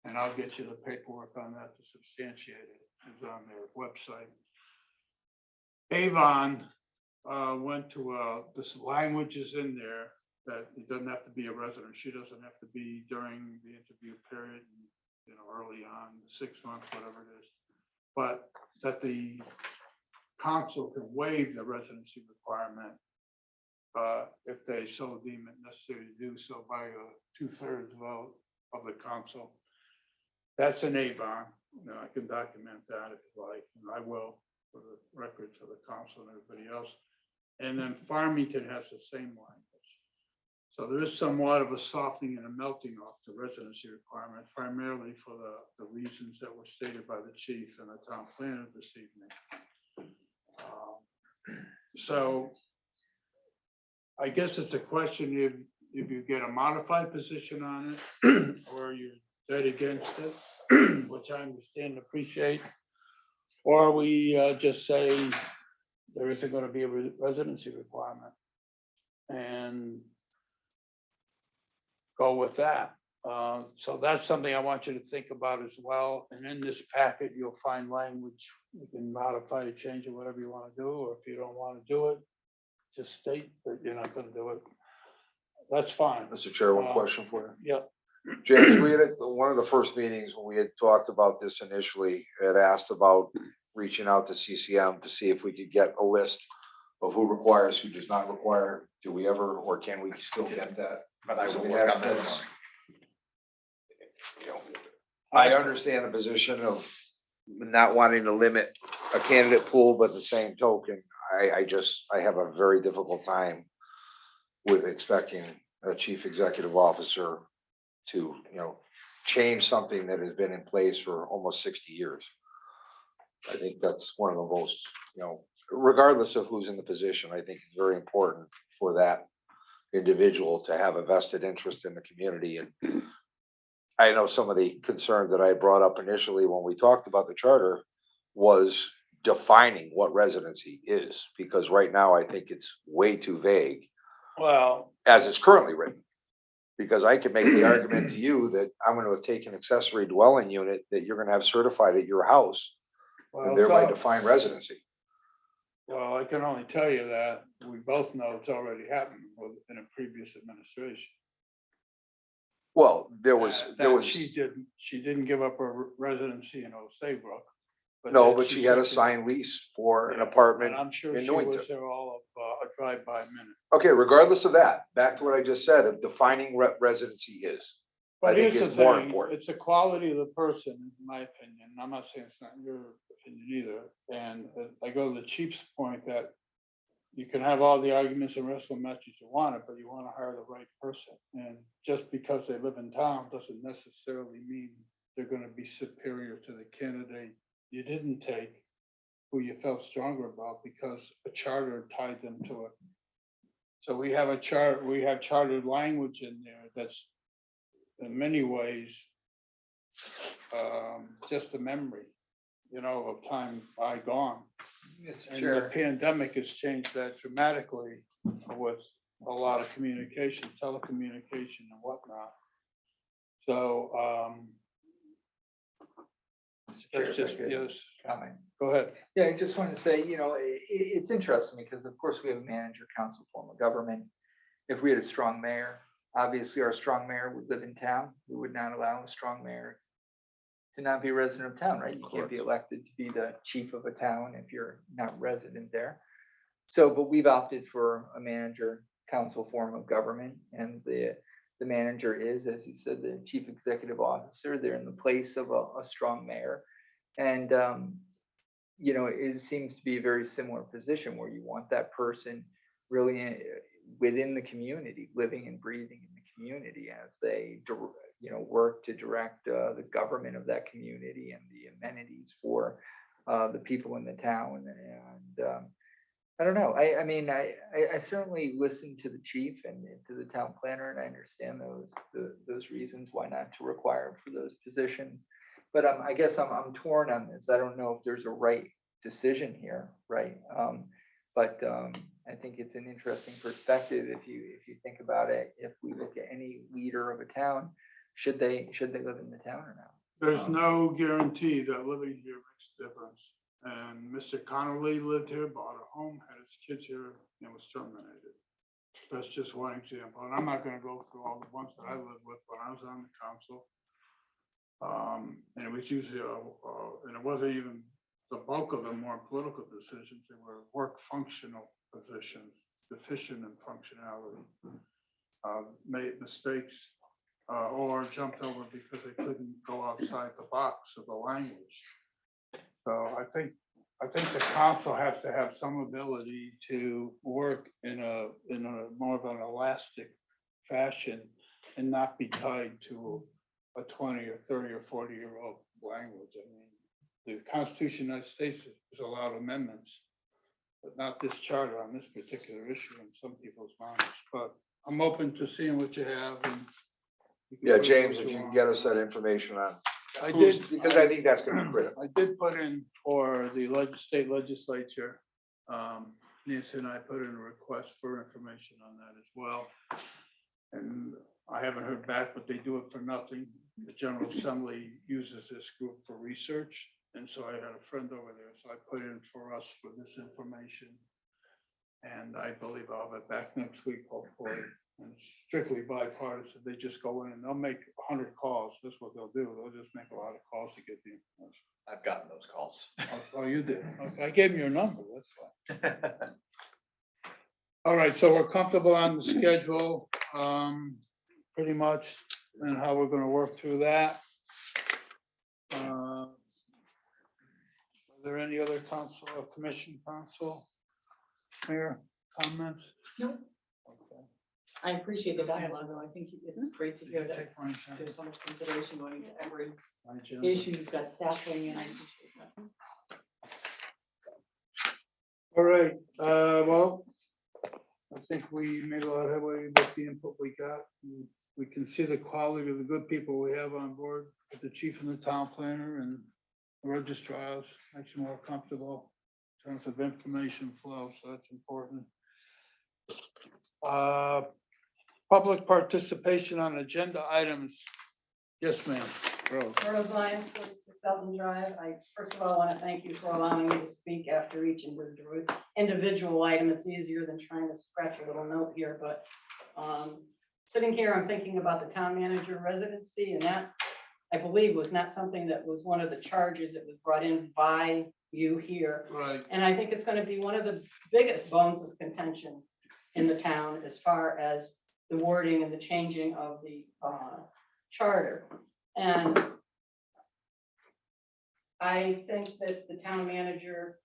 And I'll get you the paperwork on that to substantiate it. It's on their website. Avon went to, this language is in there that it doesn't have to be a resident. She doesn't have to be during the interview period, you know, early on, 6 months, whatever it is. But that the council can waive the residency requirement if they so deem it necessary to do so by a 2/3 vote of the council. That's an Avon. You know, I can document that if you like, and I will for the records of the council and everybody else. And then Farmington has the same language. So there is somewhat of a softening and a melting off the residency requirement, primarily for the reasons that were stated by the chief and the town planner this evening. So I guess it's a question if you get a modified position on it or you're dead against it, which I understand and appreciate. Or we just say there isn't going to be a residency requirement and go with that. So that's something I want you to think about as well. And in this packet, you'll find language. You can modify or change it, whatever you want to do, or if you don't want to do it, just state that you're not going to do it. That's fine. Mr. Chair, one question for you. Yep. James, we had, one of the first meetings when we had talked about this initially, had asked about reaching out to CCM to see if we could get a list of who requires, who does not require. Do we ever, or can we still get that? But I So will we work have on that this. tomorrow. You know, I understand the position of not wanting to limit a candidate pool, but the same token, I have a very difficult time with expecting a chief executive officer to, you know, change something that has been in place for almost 60 years. I think that's one of the most, you know, regardless of who's in the position, I think it's very important for that individual to have a vested interest in the community. And I know some of the concerns that I brought up initially when we talked about the charter was defining what residency is, because right now I think it's way too vague Well, as it's currently written. Because I could make the argument to you that I'm gonna take an accessory dwelling unit that you're gonna have certified at your house and thereby define residency. well, I can only tell you that we both know it's already happened in a previous administration. Well, there That was, she didn't give up her residency in Old Saybrook. no, that but she had a said- signed lease for an Yeah, apartment And I'm sure in she was Newington. there all of a drive-by minute. Okay, regardless of that, back to what I just said, of defining what residency is. I But think here's the it's more thing, important. it's the quality of the person, in my opinion. I'm not saying it's not your opinion either. And I go to the chief's point that you can have all the arguments and wrestle matches you want it, but you want to hire the right person. And just because they live in town doesn't necessarily mean they're going to be superior to the candidate you didn't take, who you felt stronger about because a charter tied them to it. So we have chartered language in there that's in many ways just a memory. of time bygone. Mr. And the Chair, pandemic has changed that dramatically with a lot of communication, telecommunication and whatnot. So, Mr. Chair, that's if I just, could yes, comment. go ahead. Yeah, I just wanted to say, it's interesting because of course we have a manager council form of government. If we had a strong mayor, obviously our strong mayor would live in town. We would not allow a strong mayor to not be a resident of town, right? You can't be elected to be the chief of a town if you're not resident there. So, but we've opted for a manager council form of government, and the manager is, as you said, the chief executive officer. They're in the place of a strong mayor. And, it seems to be a very similar position where you want that person really within the community, living and breathing in the community as they, work to direct the government of that community and the amenities for the people in the town. And I don't know. I mean, I certainly listen to the chief and to the town planner, and I understand those reasons why not to require for those positions. But I guess I'm torn on this. I don't know if there's a right decision here, right? But I think it's an interesting perspective if you think about it. If we look at any leader of a town, should they live in the town or not? There's no guarantee that living here makes a difference. And Mr. Connolly lived here, bought a home, had his kids here, and was terminated. That's just one example. And I'm not gonna go through all the ones that I lived with when I was on the council. And it was usually, and it wasn't even the bulk of them weren't political decisions. They were work functional positions, deficient in functionality. Made mistakes, or jumped over because they couldn't go outside the box of the language. So I think the council has to have some ability to work in a more of an elastic fashion and not be tied to a 20 or 30 or 40-year-old language. I mean, the Constitution of the United States has allowed amendments, but not this charter on this particular issue in some people's minds. But I'm open to seeing what you have. And you can Yeah, put James, what if you can want. get us that information on, I who's- did, because I think that's gonna be critical. I did put in for the state legislature. Nancy and I put in a request for information on that as well. And I haven't heard back, but they do it for nothing. The General Assembly uses this group for research. And so I had a friend over there, so I put in for us for this information. And I believe I'll have it back next week, hopefully. And it's strictly bipartisan. They just go in and they'll make 100 calls. That's what they'll do. They'll just make a lot of calls to get the information. I've gotten those calls. Oh, you did? Okay, I gave him your number. That's fine. All right, so we're comfortable on the schedule, pretty much, and how we're gonna work through that. Are there any other council or commission mayor comments? Nope. Okay. I appreciate the dialogue, though. I think it's great to hear that Take mine, Sharon. there's so much consideration going into every Mine, Jim. issue. You've got staff weighing in. I appreciate that. All right, well, I think we made a lot of headway with the input we got. We can see the quality of the good people we have on board, with the chief and the town planner and the registrars, makes you more comfortable in terms of information flow, so that's important. Public participation on agenda items. Yes, ma'am. Rose. Rose Lyons, 46 Elton Drive. I first of all want to thank you for allowing me to speak after each individual item. It's easier than trying to scratch a little note here, but sitting here, I'm thinking about the town manager residency, and that, I believe, was not something that was one of the charges that was brought in by you here. Right. And I think it's going to be one of the biggest bones of contention in the town as far as the wording and the changing of the charter. And I think that the town manager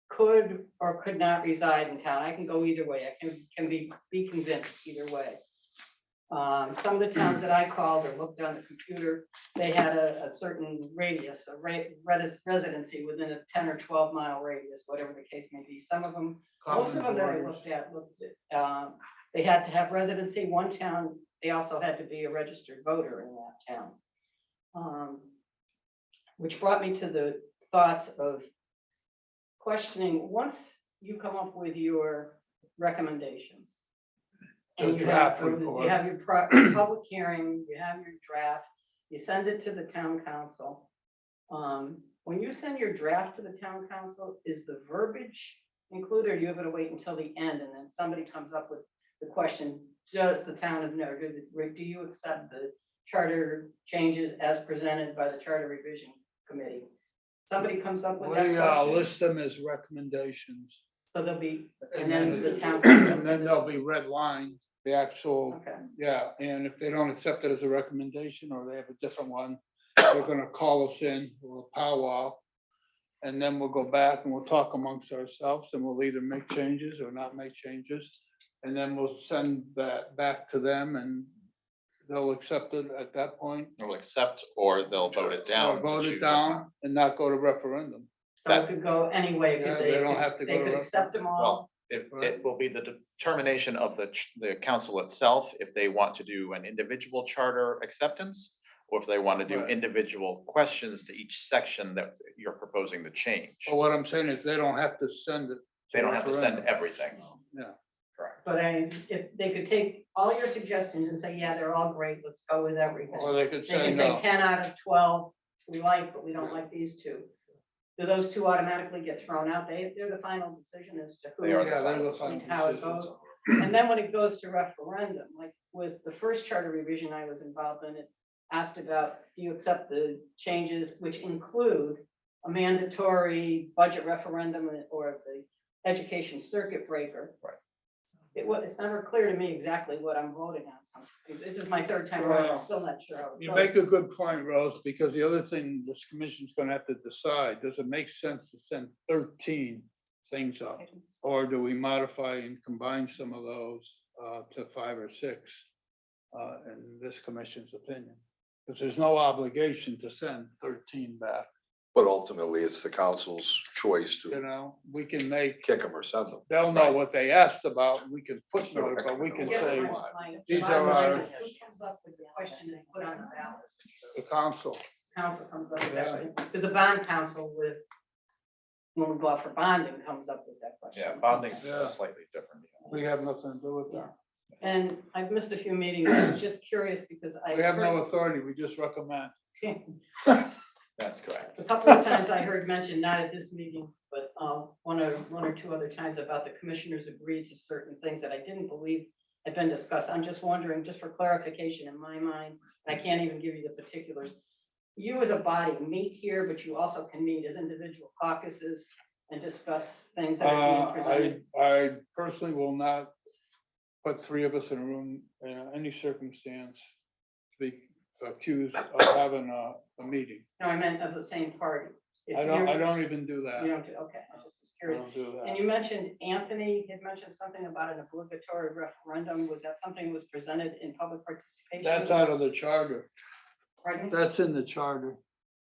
could or could not reside in town. I can go either way. I can be convinced either way. Some of the towns that I called or looked on the computer, they had a certain radius, residency within a 10 or 12 mile radius, whatever the case may be. Some of them, most of them that I looked at, they had to have residency. One town, they also had to be a registered voter in that town. Which brought me to the thoughts of questioning, once you come up with your recommendations. The And draft you report. have your public hearing, you have your draft, you send it to the town council. When you send your draft to the town council, is the verbiage included, or do you have to wait until the end and then somebody comes up with the question, does the town of Newington, do you accept the charter changes as presented by the Charter Revision Committee? Somebody comes up with that We question, list them as recommendations. so there'll be, And and then then, the town. and then there'll be red line, the actual, Okay, yeah, and if they don't accept it as a recommendation or they have a different one, they're gonna call us in, we'll powwow. And then we'll go back and we'll talk amongst ourselves and we'll either make changes or not make changes. And then we'll send that back to them and they'll accept it at that point. They'll accept or they'll vote it down. Or to vote choose it the down and not go to referendum. so it could go anyway, Yeah, because they don't have to they go to could accept them all. Well, it will be the determination of the council itself, if they want to do an individual charter acceptance, or if they want to do Right. individual questions to each section that you're proposing to change. But what I'm saying is they don't have to send it. They don't have to send referendum. everything. Yeah. Correct. But if they could take all your suggestions and say, yeah, they're all great, let's go with everything. Or they could They say can say no. 10 out of 12 we like, but we don't like these two. Do those two automatically get thrown out? They're the final decision as to who. They are Yeah, they're the and final how it decisions. goes. And then when it goes to referendum, like with the first charter revision I was involved in, it asked about, do you accept the changes which include a mandatory budget referendum or the education circuit breaker? Right. It's never clear to me exactly what I'm voting on. This is my third time around, I'm Well, still not sure how it You goes. make a good point, Rose, because the other thing this commission's gonna have to decide, does it make sense to send 13 things up? Or do we modify and combine some of those to 5 or 6? In this commission's opinion, because there's no obligation to send 13 back, But ultimately, it's the council's choice you to know, we can make, kick them or send them. they'll know what they asked about, we can footnote it, but we can Yeah, say these bottom are line our- is, who comes up with the question and put on the ballot? the council. Council comes up with Yeah. that, because the bond council with, when we go out for bonding, comes up with that question. Yeah, bonding's Yeah. slightly different. We have nothing to do with that. And I've missed a few meetings, I was just curious because I. We have no heard- authority, we just recommend. That's correct. A couple of times I heard mentioned, not at this meeting, but one or two other times about the commissioners agreed to certain things that I didn't believe had been discussed. I'm just wondering, just for clarification in my mind, I can't even give you the particulars. You as a body meet here, but you also can meet as individual caucuses and discuss things that are being presented. I personally will not put 3 of us in a room in any circumstance to be accused of having a meeting. No, I meant of the same party. If I you're- don't even do that. You don't do, okay, I just was I curious. don't do And that. you mentioned, Anthony had mentioned something about an obligatory referendum. Was that something that was presented in public participation? That's out of the charter. Pardon me? That's in the charter.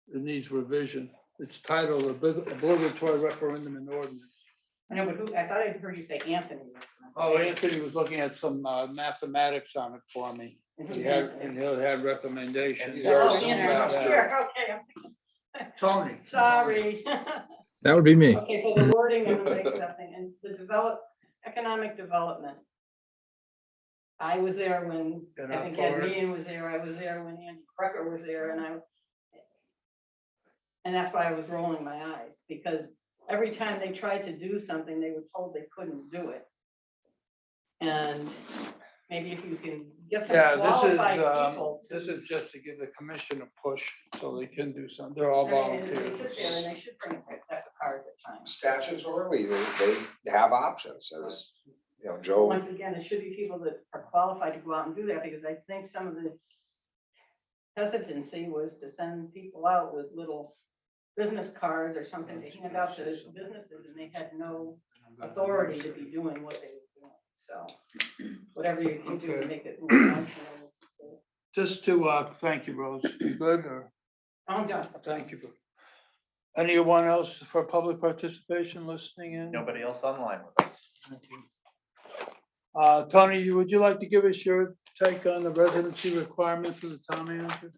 It needs revision. It's titled obligatory referendum and ordinance. I know, but who, I thought I heard you say Anthony. Oh, Anthony was looking at some mathematics on it for me. And who's He had, Anthony? and he had recommendations. And these are Oh, some Anthony, master- sure, okay, I'm thinking, Tony. sorry. That would be me. Okay, so the wording and the accepting and the economic development. I was there when, In I think Ed October. Meehan was there, I was there when Andy Krecker was there, and that's why I was rolling my eyes, because every time they tried to do something, they were told they couldn't do it. And maybe if you can get some Yeah, qualified people. to- this is just to give the commission a push so they can do something. They're all I mean, they volunteers. sit there and they should bring deck of cards at times. Statutorily, they have options, as, you know, Joe. Once again, it should be people that are qualified to go out and do that, because I think some of the hesitancy was to send people out with little business cards or something to hand out to businesses, and they had no authority to be doing what they were doing. So whatever you can do to Okay. make it more functional. Just to, thank you, Rose. You good or? I'm done. Thank you. Anyone else for public participation listening in? Nobody else online with us. Thank you. Tony, would you like to give us your take on the residency requirement for the town manager?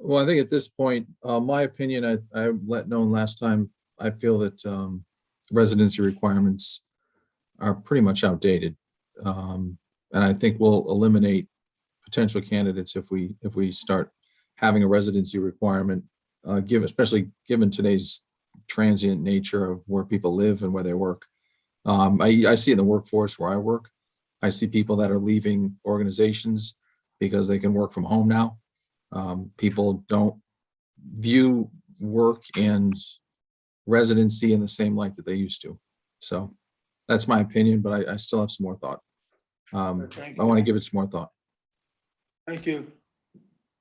Well, I think at this point, my opinion, I let known last time, I feel that residency requirements are pretty much outdated. And I think we'll eliminate potential candidates if we start having a residency requirement, especially given today's transient nature of where people live and where they work. I see in the workforce where I work, I see people that are leaving organizations because they can work from home now. People don't view work and residency in the same light that they used to. So that's my opinion, but I still have some more thought. Thank I want to you. give it some more thought. Thank you.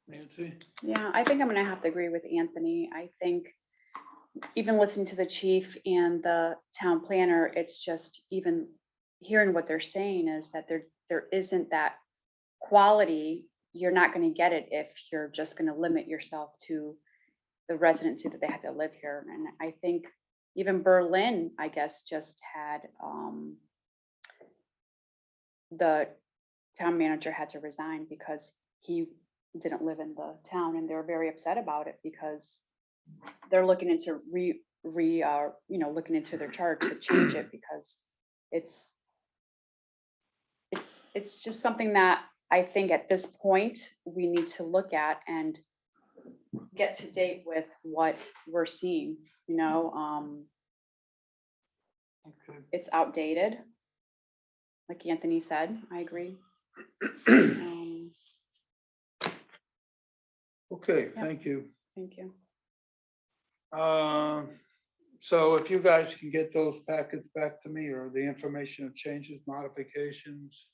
Nancy? Yeah, I think I'm gonna have to agree with Anthony. I think even listening to the chief and the town planner, it's just even hearing what they're saying is that there isn't that quality. You're not gonna get it if you're just gonna limit yourself to the residency that they have to live here. And I think even Berlin, I guess, just had the town manager had to resign because he didn't live in the town, and they're very upset about it because they're looking into looking into their chart to change it because it's just something that I think at this point we need to look at and get to date with what we're seeing, Okay. it's outdated. Like Anthony said, I agree. Um, Okay, thank you. Thank you. So if you guys can get those packets back to me or the information of changes, modifications,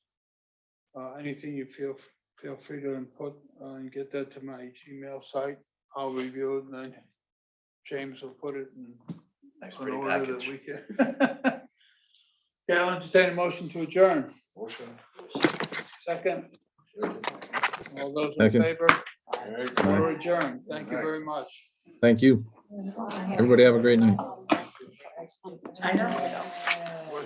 anything you feel free to input, and get that to my Gmail site. I'll review it and then James will put it in Nice an pretty order that package. we can. Yeah, I'll entertain a motion to adjourn. Second. All those in Second. favor? We're adjourned. Thank you very much. Thank you. Everybody have a great night. I know.